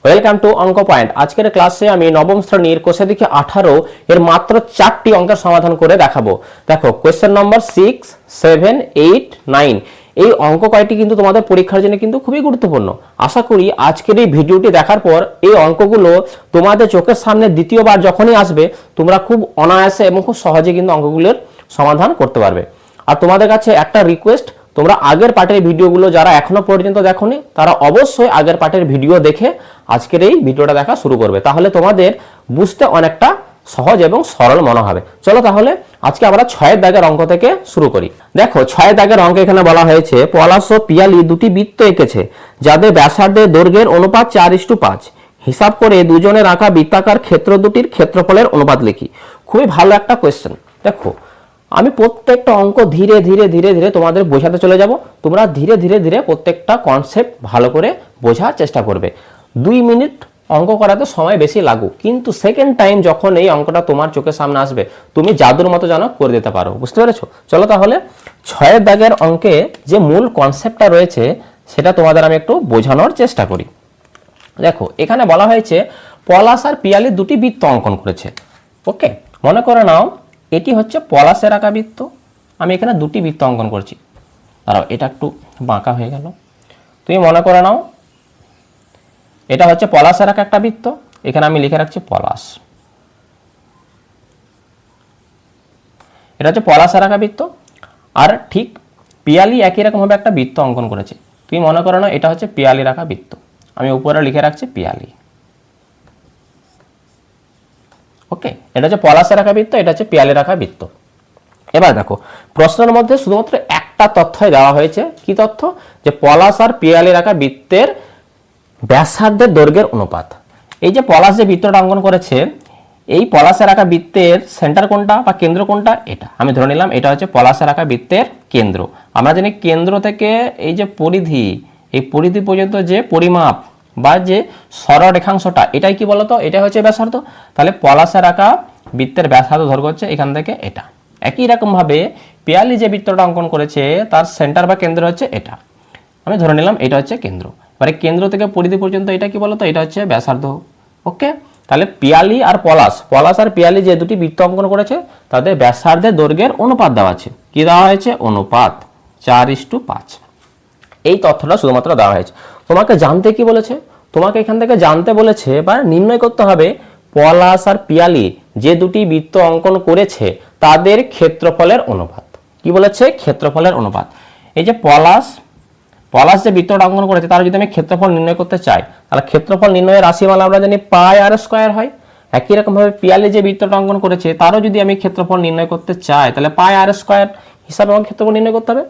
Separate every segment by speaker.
Speaker 1: Welcome to অঙ্ক point. আজকের ক্লাসে আমি নবম শ্রেণীর কোষে দেখি 18 এর মাত্র 4টি অঙ্কের সমাধান করে দেখাবো। দেখো কোয়েশ্চেন নম্বর 6, 7, 8, 9 এই অঙ্ক কয়টি কিন্তু তোমাদের পরীক্ষার জন্য কিন্তু খুবই গুরুত্বপূর্ণ। আশা করি আজকের এই ভিডিওটি দেখার পর এই অঙ্কগুলো তোমাদের চোখের সামনে দ্বিতীয়বার যখনই আসবে তোমরা খুব অনায়াসে এবং খুব সহজে কিন্তু অঙ্কগুলোর সমাধান করতে পারবে। আর তোমাদের কাছে একটা রিকোয়েস্ট, তোমরা আগের পার্টের ভিডিওগুলো যারা এখনো পর্যন্ত দেখোনি তারা অবশ্যই আগের পার্টের ভিডিও দেখে আজকের এই ভিডিওটা দেখা শুরু করবে, তাহলে তোমাদের বুঝতে অনেকটা সহজ এবং সরল মনে হবে। চলো তাহলে আজকে আমরা 6 দাগের অঙ্ক থেকে শুরু করি। দেখো 6 দাগের অঙ্ক এখানে বলা হয়েছে পলাশ ও পিয়ালি দুটি বৃত্ত এঁকেছে যাদের ব্যাসার্ধের দৈর্ঘ্যের অনুপাত 4:5। হিসাব করে দুজনের আঁকা বৃত্তাকার ক্ষেত্র দুটির ক্ষেত্রফলের অনুপাত লিখি। খুবই ভালো একটা কোয়েশ্চেন। দেখো আমি প্রত্যেকটা অঙ্ক ধীরে ধীরে ধীরে ধীরে তোমাদের বোঝাতে চলে যাব, তোমরা ধীরে ধীরে ধীরে প্রত্যেকটা কনসেপ্ট ভালো করে বোঝার চেষ্টা করবে। 2 মিনিট অঙ্ক করাতে সময় বেশি লাগুক, কিন্তু সেকেন্ড টাইম যখন এই অঙ্কটা তোমার চোখের সামনে আসবে তুমি জাদুর মতো যেন করে দিতে পারো। বুঝতে পেরেছো? চলো তাহলে 6 দাগের অঙ্কে যে মূল কনসেপ্টটা রয়েছে সেটা তোমাদের আমি একটু বোঝানোর চেষ্টা করি। দেখো এখানে বলা হয়েছে পলাশ আর পিয়ালি দুটি বৃত্ত অঙ্কন করেছে। ওকে, মনে করে নাও এটি হচ্ছে পলাশের আঁকা বৃত্ত, আমি এখানে দুটি বৃত্ত অঙ্কন করছি। দাঁড়াও, এটা একটু বাঁকা হয়ে গেল। তুমি মনে করে নাও এটা হচ্ছে পলাশের আঁকা একটা বৃত্ত, এখানে আমি লিখে রাখছি পলাশ। এটা হচ্ছে পলাশের আঁকা বৃত্ত। আর ঠিক পিয়ালি একই রকমভাবে একটা বৃত্ত অঙ্কন করেছে। তুমি মনে করো না এটা হচ্ছে পিয়ালির আঁকা বৃত্ত, আমি উপরে লিখে রাখছি পিয়ালি। ওকে, এটা হচ্ছে পলাশের আঁকা বৃত্ত, এটা হচ্ছে পিয়ালির আঁকা বৃত্ত। এবার দেখো প্রশ্নের মধ্যে শুধুমাত্র একটা তথ্যই দেওয়া হয়েছে। কি তথ্য? যে পলাশ আর পিয়ালির আঁকা বৃত্তের ব্যাসার্ধের দৈর্ঘ্যের অনুপাত। এই যে পলাশ যে বৃত্তটা অঙ্কন করেছে, এই পলাশের আঁকা বৃত্তের সেন্টার কোনটা বা কেন্দ্র কোনটা? এটা আমি ধরে নিলাম এটা হচ্ছে পলাশের আঁকা বৃত্তের কেন্দ্র। আমরা জানি কেন্দ্র থেকে এই যে পরিধি, এই পরিধি পর্যন্ত যে পরিমাপ বা যে সরলরেখাংশটা, এটাই কি বলতো? এটা হচ্ছে ব্যাসার্ধ। তাহলে পলাশের আঁকা বৃত্তের ব্যাসার্ধ দৈর্ঘ্য হচ্ছে এখান থেকে এটা। একই রকম ভাবে পিয়ালি যে বৃত্তটা অঙ্কন করেছে তার সেন্টার বা কেন্দ্র হচ্ছে এটা, আমি ধরে নিলাম এটা হচ্ছে কেন্দ্র। এবারে কেন্দ্র থেকে পরিধি পর্যন্ত এটা কি বলতো? এটা হচ্ছে ব্যাসার্ধ। ওকে, তাহলে পিয়ালি আর পলাশ আর পিয়ালি যে দুটি বৃত্ত অঙ্কন করেছে তাদের ব্যাসার্ধের দৈর্ঘ্যের অনুপাত দেওয়া আছে। কি দেওয়া হয়েছে? অনুপাত 4:5। এই তথ্যটা শুধুমাত্র দেওয়া হয়েছে। তোমাকে জানতে কি বলেছে? তোমাকে এখান থেকে জানতে বলেছে বা নির্ণয় করতে হবে পলাশ আর পিয়ালি যে দুটি বৃত্ত অঙ্কন করেছে তাদের ক্ষেত্রফলের অনুপাত। কি বলেছে? ক্ষেত্রফলের অনুপাত। এই যে পলাশ যে বৃত্তটা অঙ্কন করেছে তার যদি আমি ক্ষেত্রফল নির্ণয় করতে চাই তাহলে ক্ষেত্রফল নির্ণয়ের রাশিমালা আমরা জানি পাই আর স্কয়ার হয়। একই রকম ভাবে পিয়ালি যে বৃত্তটা অঙ্কন করেছে তারও যদি আমি ক্ষেত্রফল নির্ণয় করতে চাই তাহলে পাই আর স্কয়ার হিসাবে আমার ক্ষেত্রফল নির্ণয় করতে হবে।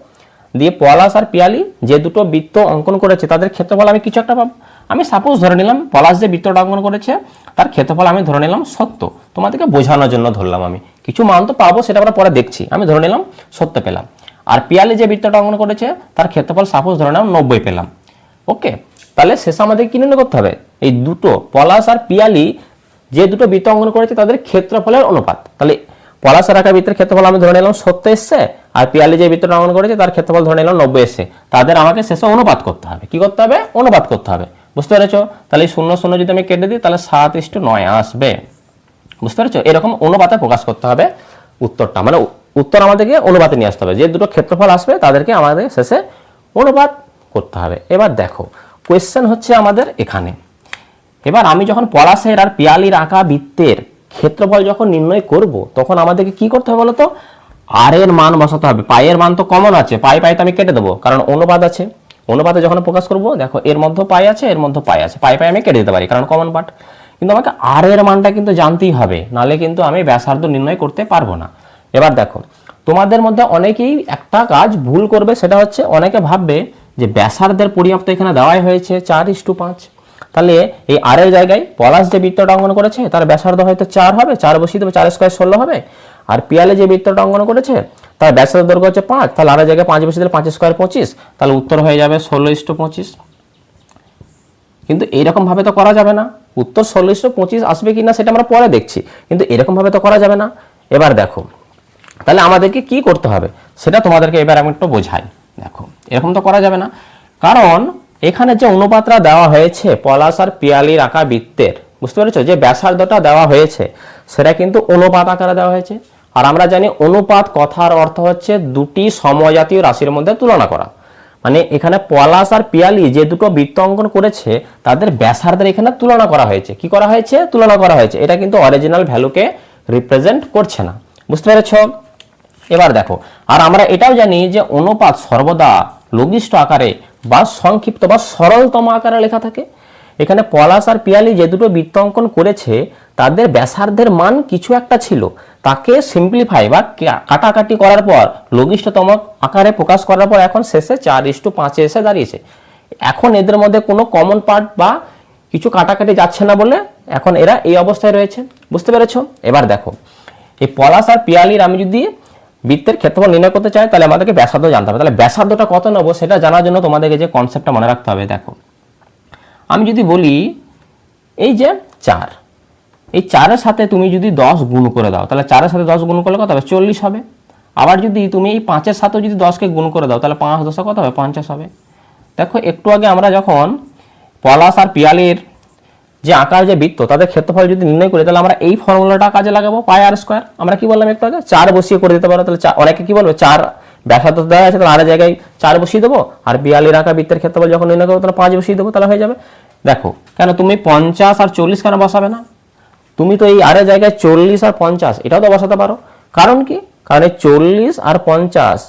Speaker 1: দিয়ে পলাশ আর পিয়ালি যে দুটো বৃত্ত অঙ্কন করেছে তাদের ক্ষেত্রফল আমি কিছু একটা পাবো। আমি সাপোজ ধরে নিলাম পলাশ যে বৃত্তটা অঙ্কন করেছে তার ক্ষেত্রফল আমি ধরে নিলাম 70। তোমাদেরকে বোঝানোর জন্য ধরলাম, আমি কিছু মান তো পাবো সেটা আমরা পরে দেখছি। আমি ধরে নিলাম 70 পেলাম। আর পিয়ালি যে বৃত্তটা অঙ্কন করেছে তার ক্ষেত্রফল সাপোজ ধরে নিলাম 90 পেলাম। ওকে, তাহলে শেষে আমাদের কি নির্ণয় করতে হবে? এই দুটো পলাশ আর পিয়ালি যে দুটো বৃত্ত অঙ্কন করেছে তাদের ক্ষেত্রফলের অনুপাত। তাহলে পলাশের আঁকা বৃত্তের ক্ষেত্রফল আমি ধরে নিলাম 70 এসছে, আর পিয়ালি যে বৃত্তটা অঙ্কন করেছে তার ক্ষেত্রফল ধরে নিলাম 90 এসছে। তাদের আমাকে শেষে অনুপাত করতে হবে। কি করতে হবে? অনুপাত করতে হবে। বুঝতে পেরেছো? তাহলে 0 0 যদি আমি কেটে দিই তাহলে 7:9 আসবে। বুঝতে পেরেছো? এরকম অনুপাতে প্রকাশ করতে হবে উত্তরটা, মানে উত্তর আমাদেরকে অনুপাতে নিয়ে আসতে হবে। যে দুটো ক্ষেত্রফল আসবে তাদেরকে আমাদের শেষে অনুপাত করতে হবে। এবার দেখো কোয়েশ্চেন হচ্ছে আমাদের এখানে, এবার আমি যখন পলাশের আর পিয়ালির আঁকা বৃত্তের ক্ষেত্রফল যখন নির্ণয় করব তখন আমাদেরকে কি করতে হবে বলতো? আর এর মান বসাতে হবে। পাই এর মান তো কমন আছে, পাই তো আমি কেটে দেবো কারণ অনুপাত আছে। অনুপাতে যখন প্রকাশ করব দেখো এর মধ্যে পাই আছে, এর মধ্যে পাই আছে, পাই আমি কেটে দিতে পারি কারণ কমন পার্ট। কিন্তু আমাকে আর এর মানটা কিন্তু জানতেই হবে, নাহলে কিন্তু আমি ব্যাসার্ধ নির্ণয় করতে পারবো না। এবার দেখো তোমাদের মধ্যে অনেকেই একটা কাজ ভুল করবে, সেটা হচ্ছে অনেকে ভাববে যে ব্যাসার্ধের পরিমাপ তো এখানে দেওয়াই হয়েছে 4:5। তাহলে এই আর এর জায়গায় পলাশ যে বৃত্তটা অঙ্কন করেছে তার ব্যাসার্ধ হয়তো 4 হবে, 4 বসিয়ে দেবে, 4 স্কয়ার 16 হবে। আর পিয়ালে যে বৃত্তটা অঙ্কন করেছে তার ব্যাসার্ধ দৈর্ঘ্য হচ্ছে 5, তাহলে আর এর জায়গায় 5 বসিয়ে দিলে 5 স্কয়ার 25, তাহলে উত্তর হয়ে যাবে 16:25। কিন্তু এইরকম ভাবে তো করা যাবে না। উত্তর 16:25 আসবে কিনা সেটা আমরা পরে দেখছি, কিন্তু এরকম ভাবে তো করা যাবে না। এবার দেখো তাহলে আমাদেরকে কি করতে হবে সেটা তোমাদেরকে এবার আমি একটু বোঝাই। দেখো এরকম তো করা যাবে না, কারণ এখানে যে অনুপাতটা দেওয়া হয়েছে পলাশ আর পিয়ালির আঁকা বৃত্তের, বুঝতে পেরেছো, যে ব্যাসার্ধটা দেওয়া হয়েছে সেটা কিন্তু অনুপাত আকারে দেওয়া হয়েছে। আর আমরা জানি অনুপাত কথার অর্থ হচ্ছে দুটি সমজাতীয় রাশির মধ্যে তুলনা করা। মানে এখানে পলাশ আর পিয়ালি যে দুটো বৃত্ত অঙ্কন করেছে তাদের ব্যাসার্ধের এখানে তুলনা করা হয়েছে। কি করা হয়েছে? তুলনা করা হয়েছে। এটা কিন্তু অরিজিনাল ভ্যালুকে রিপ্রেজেন্ট করছে না, বুঝতে পেরেছো। এবার দেখো, আর আমরা এটাও জানি যে অনুপাত সর্বদা লঘিষ্ঠ আকারে বা সংক্ষিপ্ত বা সরলতম আকারে লেখা থাকে। এখানে পলাশ আর পিয়ালি যে দুটো বৃত্ত অঙ্কন করেছে তাদের ব্যাসার্ধের মান কিছু একটা ছিল, তাকে সিম্পলিফাই বা কাটাকাটি করার পর লঘিষ্ঠতম আকারে প্রকাশ করার পর এখন শেষে 4:5 এসে দাঁড়িয়েছে। এখন এদের মধ্যে কোনো কমন পার্ট বা কিছু কাটাকাটি যাচ্ছে না বলে এখন এরা এই অবস্থায় রয়েছে, বুঝতে পেরেছো। এবার দেখো, এই পলাশ আর পিয়ালির আমি যদি বৃত্তের ক্ষেত্রফল নির্ণয় করতে চাই তাহলে আমাদেরকে ব্যাসার্ধ জানতে হবে। তাহলে ব্যাসার্ধটা কত নেবো সেটা জানার জন্য তোমাদেরকে যে কনসেপ্টটা মনে রাখতে হবে, দেখো আমি যদি বলি এই যে 4, এই 4-এর সাথে তুমি যদি 10 গুণ করে দাও তাহলে 4-এর সাথে 10 গুণ করলে কত হবে? 40 হবে। আবার যদি তুমি এই 5-এর সাথেও যদি 10কে গুণ করে দাও তাহলে 5 10 কত হবে? 50 হবে। দেখো একটু আগে আমরা যখন পলাশ আর পিয়ালির যে আকার যে বৃত্ত তাদের ক্ষেত্রফল যদি নির্ণয় করি তাহলে আমরা এই ফর্মুলাটা কাজে লাগাবো, পাই আর স্কোয়ার। আমরা কি বললাম একটু আগে? 4 বসিয়ে করে দিতে পারো। তাহলে অনেকে কি বলবে 4 ব্যাসার্ধ দেওয়া আছে তাহলে আর জায়গায় 4 বসিয়ে দেবো, আর পিয়ালির আঁকা বৃত্তের ক্ষেত্রফল যখন নির্ণয় করবো তাহলে 5 বসিয়ে দেবো, তাহলে হয়ে যাবে। দেখো কেন তুমি 50 আর 40 কেন বসাবে না? তুমি তো এই আর জায়গায় 40 আর 50 এটাও তো বসাতে পারো। কারণ কি? কারণ এই 40 আর 50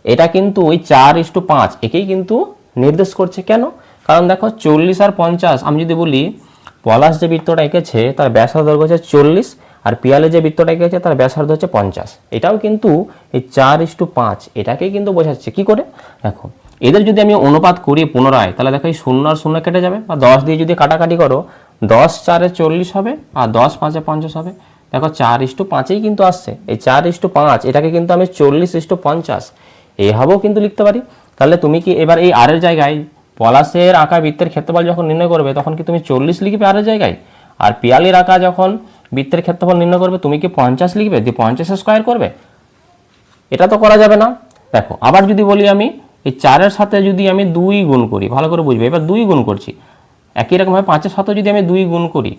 Speaker 1: এটা কিন্তু ওই 4:5 একেই কিন্তু নির্দেশ করছে। কেন? কারণ দেখো 40 আর 50 আমি যদি বলি পলাশ যে বৃত্তটা এঁকেছে তার ব্যাসার্ধ হচ্ছে 40 আর পিয়ালে যে বৃত্তটা এঁকেছে তার ব্যাসার্ধ হচ্ছে 50, এটাও কিন্তু এই 4:5 এটাকেই কিন্তু বোঝাচ্ছে। কি করে? দেখো এদের যদি আমি অনুপাত করি পুনরায় তাহলে দেখো এই 0 আর 0 কেটে যাবে, বা 10 দিয়ে যদি কাটাকাটি করো 10 4 40 হবে আর 10 5 50 হবে। দেখো 4:5 কিন্তু আসছে। এই 4:5 এটাকে কিন্তু আমি 40:50 এইভাবেও কিন্তু লিখতে পারি। তাহলে তুমি কি এবার এই আর এর জায়গায় পলাশের আঁকা বৃত্তের ক্ষেত্রফল যখন নির্ণয় করবে তখন কি তুমি 40 লিখবে আর এর জায়গায়? আর পিয়ালির আঁকা যখন বৃত্তের ক্ষেত্রফল নির্ণয় করবে তুমি কি 50 লিখবে, দিয়ে 50 স্কোয়ার করবে? এটা তো করা যাবে না। দেখো আবার যদি বলি আমি এই 4-এর সাথে যদি আমি 2 গুণ করি, ভালো করে বুঝবে, এবার 2 গুণ করছি, একই রকমভাবে 5-এর সাথে যদি আমি 2 গুণ করি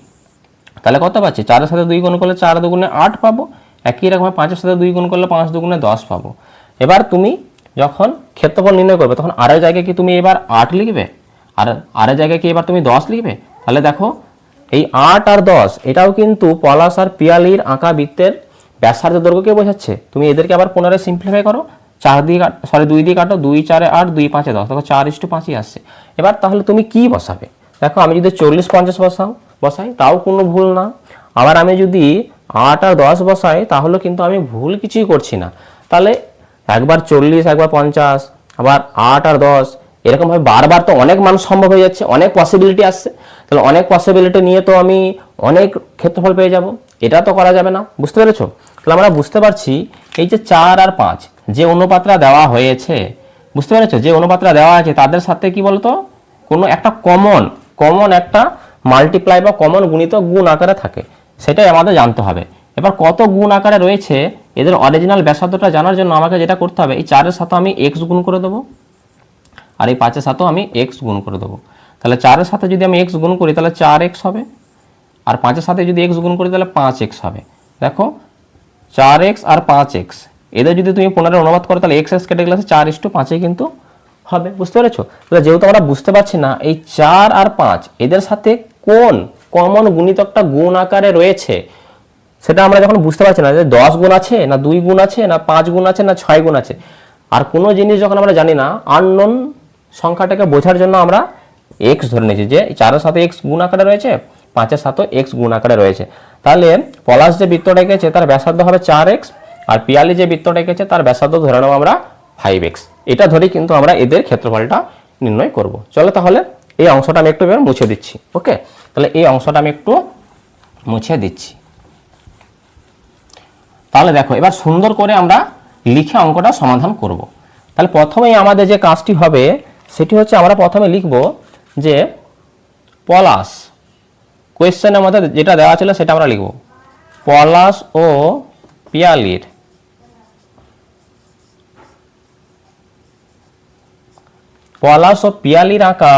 Speaker 1: তাহলে কত পাচ্ছি? 4-এর সাথে 2 গুণ করলে 4 দুগুণে 8 পাবো। একই রকমভাবে 5-এর সাথে 2 গুণ করলে 5 দুগুণে 10 পাবো। এবার তুমি যখন ক্ষেত্রফল নির্ণয় করবে তখন আর এর জায়গায় কি তুমি এবার 8 লিখবে, আর আর এর জায়গায় কি এবার তুমি 10 লিখবে? তাহলে দেখো এই 8 আর 10 এটাও কিন্তু পলাশ আর পিয়ালির আঁকা বৃত্তের ব্যাসার্ধ দৈর্ঘ্যকে বোঝাচ্ছে। তুমি এদেরকে আবার পুনরায় সিম্পলিফাই করো, 2 দিয়ে কাটো, 2 4 8, 2 5 10, দেখো 4:5 আসছে। এবার তাহলে তুমি কি বসাবে? দেখো আমি যদি 40 50 বসাই তাও কোনো ভুল না। আবার আমি যদি 8 আর 10 বসাই তাহলে কিন্তু আমি ভুল কিছুই করছি না। তাহলে একবার 40 একবার 50 আবার 8 আর 10 এরকমভাবে বারবার তো অনেক মান সম্ভব হয়ে যাচ্ছে, অনেক পসিবিলিটি আসছে। তাহলে অনেক পসিবিলিটি নিয়ে তো আমি অনেক ক্ষেত্রফল পেয়ে যাব, এটা তো করা যাবে না, বুঝতে পেরেছো। তাহলে আমরা বুঝতে পারছি এই যে 4 আর 5 যে অনুপাতটা দেওয়া হয়েছে, বুঝতে পেরেছো, যে অনুপাতটা দেওয়া আছে তাদের সাথে কি বলতো কোনো একটা কমন একটা মাল্টিপ্লাই বা কমন গুণিতক গুণ আকারে থাকে, সেটাই আমাদের জানতে হবে। এবার কত গুণ আকারে রয়েছে এদের অরিজিনাল ব্যাসার্ধটা জানার জন্য আমাকে যেটা করতে হবে এই 4-এর সাথে আমি x গুণ করে দেবো আর এই 5-এর সাথেও আমি x গুণ করে দেবো। তাহলে 4-এর সাথে যদি আমি x গুণ করি তাহলে 4x হবে, আর 5-এর সাথে যদি x গুণ করি তাহলে 5x হবে। দেখো 4x আর 5x এদের যদি তুমি পুনরায় অনুবাদ করো তাহলে x কেটে গেলে 4:5 কিন্তু হবে, বুঝতে পেরেছো। তাহলে যেহেতু আমরা বুঝতে পারছি না এই 4 আর 5 এদের সাথে কোন কমন গুণিতকটা গুণ আকারে রয়েছে, সেটা আমরা যখন বুঝতে পারছি না যে 10 গুণ আছে না 2 গুণ আছে না 5 গুণ আছে না 6 গুণ আছে, আর কোনো জিনিস যখন আমরা জানি না আননোন সংখ্যাটাকে বোঝার জন্য আমরা x ধরে নিয়েছি যে 4-এর সাথে x গুণ আকারে রয়েছে, 5-এর সাথে x গুণ আকারে রয়েছে। তাহলে পলাশ যে বৃত্তটা এঁকেছে তার ব্যাসার্ধ হবে 4x, আর পিয়ালি যে বৃত্তটা এঁকেছে তার ব্যাসার্ধ ধরে নেব আমরা 5x। এটা ধরেই কিন্তু আমরা এদের ক্ষেত্রফলটা নির্ণয় করব। চলো তাহলে এই অংশটা আমি একটু এবার মুছে দিচ্ছি। ওকে, তাহলে এই অংশটা আমি একটু মুছে দিচ্ছি। তাহলে দেখো এবার সুন্দর করে আমরা লিখে অঙ্কটা সমাধান করব। তাহলে প্রথমেই আমাদের যে কাজটি হবে সেটি হচ্ছে আমরা প্রথমে লিখব যে পলাশ, কোয়েশ্চেনের মধ্যে যেটা দেওয়া ছিল সেটা আমরা লিখব পলাশ ও পিয়ালির পলাশ ও পিয়ালির আঁকা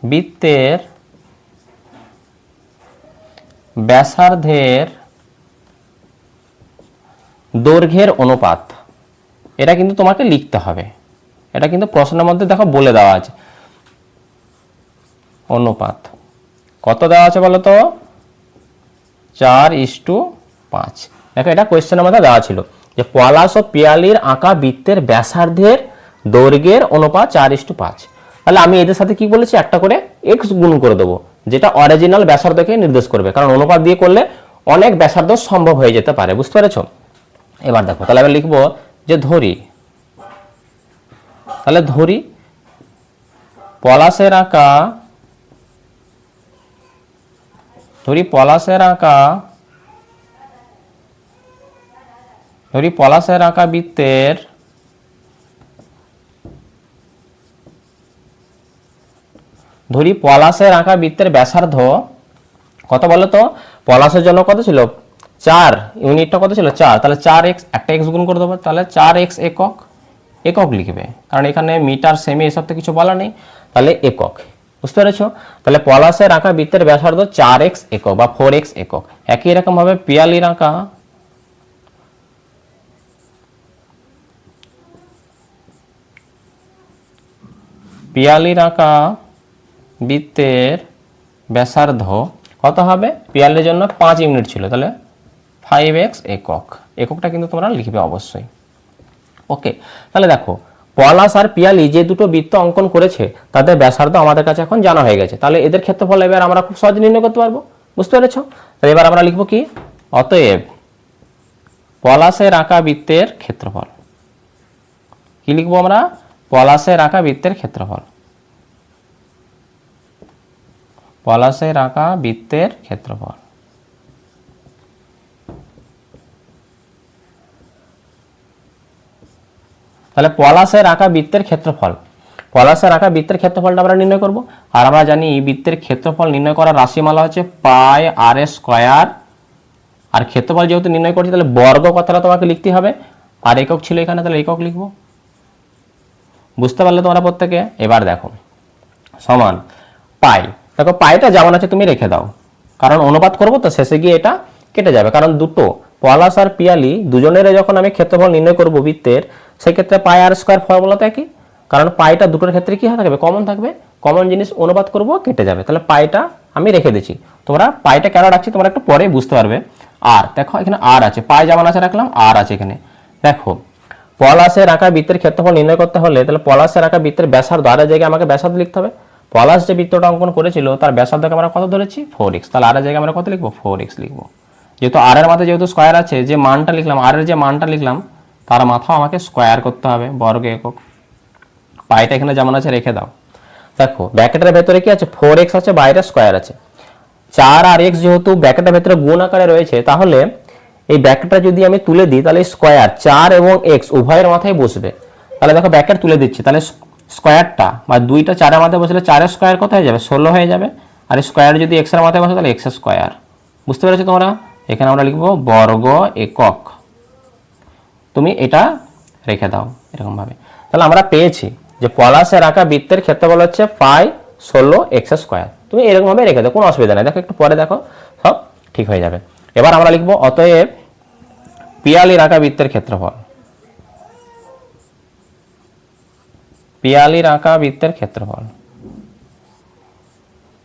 Speaker 1: বৃত্তের ব্যাসার্ধের দৈর্ঘ্যের অনুপাত, এটা কিন্তু তোমাকে লিখতে হবে। এটা কিন্তু প্রশ্নের মধ্যে দেখো বলে দেওয়া আছে অনুপাত কত দেওয়া আছে বলো তো, 4:5। দেখো এটা কোয়েশ্চেনের মধ্যে দেওয়া ছিল যে পলাশ ও পিয়ালির আঁকা বৃত্তের ব্যাসার্ধের দৈর্ঘ্যের অনুপাত 4:5। তাহলে আমি এদের সাথে কি বলেছি, একটা করে এক্স গুণ করে দেবো, যেটা অরিজিনাল ব্যাসার্ধকে নির্দেশ করবে, কারণ অনুপাত দিয়ে করলে অনেক ব্যাসার্ধ সম্ভব হয়ে যেতে পারে, বুঝতে পেরেছো। এবার দেখো, তাহলে আমি লিখবো যে ধরি, তাহলে ধরি পলাশের আঁকা, ধরি পলাশের আঁকা বৃত্তের ব্যাসার্ধ কত বলো তো, পলাশের জন্য কত ছিল 4, ইউনিটটা কত ছিল 4, তাহলে 4x, একটা x গুণ করে দেবো, তাহলে 4x একক, একক লিখবে, কারণ এখানে মিটার সেমি এসব তো কিছু বলা নেই, তাহলে একক, বুঝতে পেরেছো। তাহলে পলাশের আঁকা বৃত্তের ব্যাসার্ধ 4x একক বা 4x একক। একই রকম ভাবে পিয়ালির আঁকা বৃত্তের ব্যাসার্ধ কত হবে, পিয়ালির জন্য 5 ইউনিট ছিল, তাহলে 5x একক, এককটা কিন্তু তোমরা লিখবে অবশ্যই। ওকে, তাহলে দেখো পলাশ আর পিয়ালি যে দুটো বৃত্ত অঙ্কন করেছে তাদের ব্যাসার্ধ আমাদের কাছে এখন জানা হয়ে গেছে, তাহলে এদের ক্ষেত্রফল এবার আমরা খুব সহজে নির্ণয় করতে পারবো, বুঝতে পেরেছো। তাহলে এবার আমরা লিখবো কি, অতএব পলাশের আঁকা বৃত্তের ক্ষেত্রফল, কি লিখবো আমরা, পলাশের আঁকা বৃত্তের ক্ষেত্রফল, পলাশের আঁকা বৃত্তের ক্ষেত্রফল। তাহলে পলাশের আঁকা বৃত্তের ক্ষেত্রফল, পলাশের আঁকা বৃত্তের ক্ষেত্রফলটা আমরা নির্ণয় করব। আর আমরা জানি বৃত্তের ক্ষেত্রফল নির্ণয় করার রাশিমালা হচ্ছে পাই আর স্কয়ার, আর ক্ষেত্রফল যেহেতু নির্ণয় করছি তাহলে বর্গ কথাটা তোমাকে লিখতে হবে, আর একক ছিল এখানে, তাহলে একক লিখবো, বুঝতে পারলে তোমরা প্রত্যেকে। এবার দেখো সমান পাই, দেখো পাইটা যেমন আছে তুমি রেখে দাও, কারণ অনুপাত করবো তো শেষে গিয়ে এটা কেটে যাবে, কারণ দুটো পলাশ আর পিয়ালি দুজনের যখন আমি ক্ষেত্রফল নির্ণয় করবো বৃত্তের, সেক্ষেত্রে পাই আর স্কয়ার ফর্মুলাতে একই, কারণ পাইটা দুটোর ক্ষেত্রে কি থাকবে, কমন থাকবে, কমন জিনিস অনুপাত করবো কেটে যাবে, তাহলে পাইটা আমি রেখে দিচ্ছি। তোমরা পাইটা কেন রাখছি তোমরা একটু পরে বুঝতে পারবে। আর দেখো এখানে আর আছে, পাই যেমন আছে রাখলাম, আর আছে এখানে। দেখো পলাশের আঁকা বৃত্তের ক্ষেত্রফল নির্ণয় করতে হলে তাহলে পলাশের আঁকা বৃত্তের ব্যাসার্ধ, আর জায়গায় আমাকে ব্যাসার্ধ লিখতে হবে। পলাশ যে বৃত্তটা অঙ্কন করেছিল তার ব্যাসার্ধকে আমরা কত ধরেছি 4x, তাহলে আর জায়গায় আমরা কত লিখবো 4x লিখবো, যেহেতু আর এর মাথায় যেহেতু স্কয়ার আছে, যে মানটা লিখলাম আর এর যে মানটা লিখলাম তার মাথাও আমাকে স্কয়ার করতে হবে, বর্গ একক। পাইটা এখানে যেমন আছে রেখে দাও। দেখো ব্র্যাকেটের ভেতরে কি আছে 4x আছে, বাইরে স্কয়ার আছে, 4 আর x যেহেতু ব্র্যাকেটের ভেতরে গুণ আকারে রয়েছে, তাহলে এই ব্র্যাকেটটা যদি আমি তুলে দিই তাহলে স্কয়ার 4 এবং x উভয়ের মাথায় বসবে। তাহলে দেখো ব্র্যাকেট তুলে দিচ্ছি, তাহলে স্কয়ারটা বা 2টা 4 এর মাথায় বসলে 4 এর স্কয়ার কত হয়ে যাবে 16 হয়ে যাবে, আর স্কয়ার যদি x এর মাথায় বসে তাহলে x স্কয়ার, বুঝতে পেরেছো তোমরা। এখানে আমরা লিখবো বর্গ একক, তুমি এটা রেখে দাও এরকম ভাবে। তাহলে আমরা পেয়েছি যে পলাশের আঁকা বৃত্তের ক্ষেত্রফল হচ্ছে পাই 16x স্কয়ার, তুমি এরকম ভাবে রেখে দাও, কোনো অসুবিধা নেই। দেখো একটু পরে দেখো সব ঠিক হয়ে যাবে। এবার আমরা লিখবো অতএব পিয়ালির আঁকা বৃত্তের ক্ষেত্রফল, পিয়ালির আঁকা বৃত্তের ক্ষেত্রফল,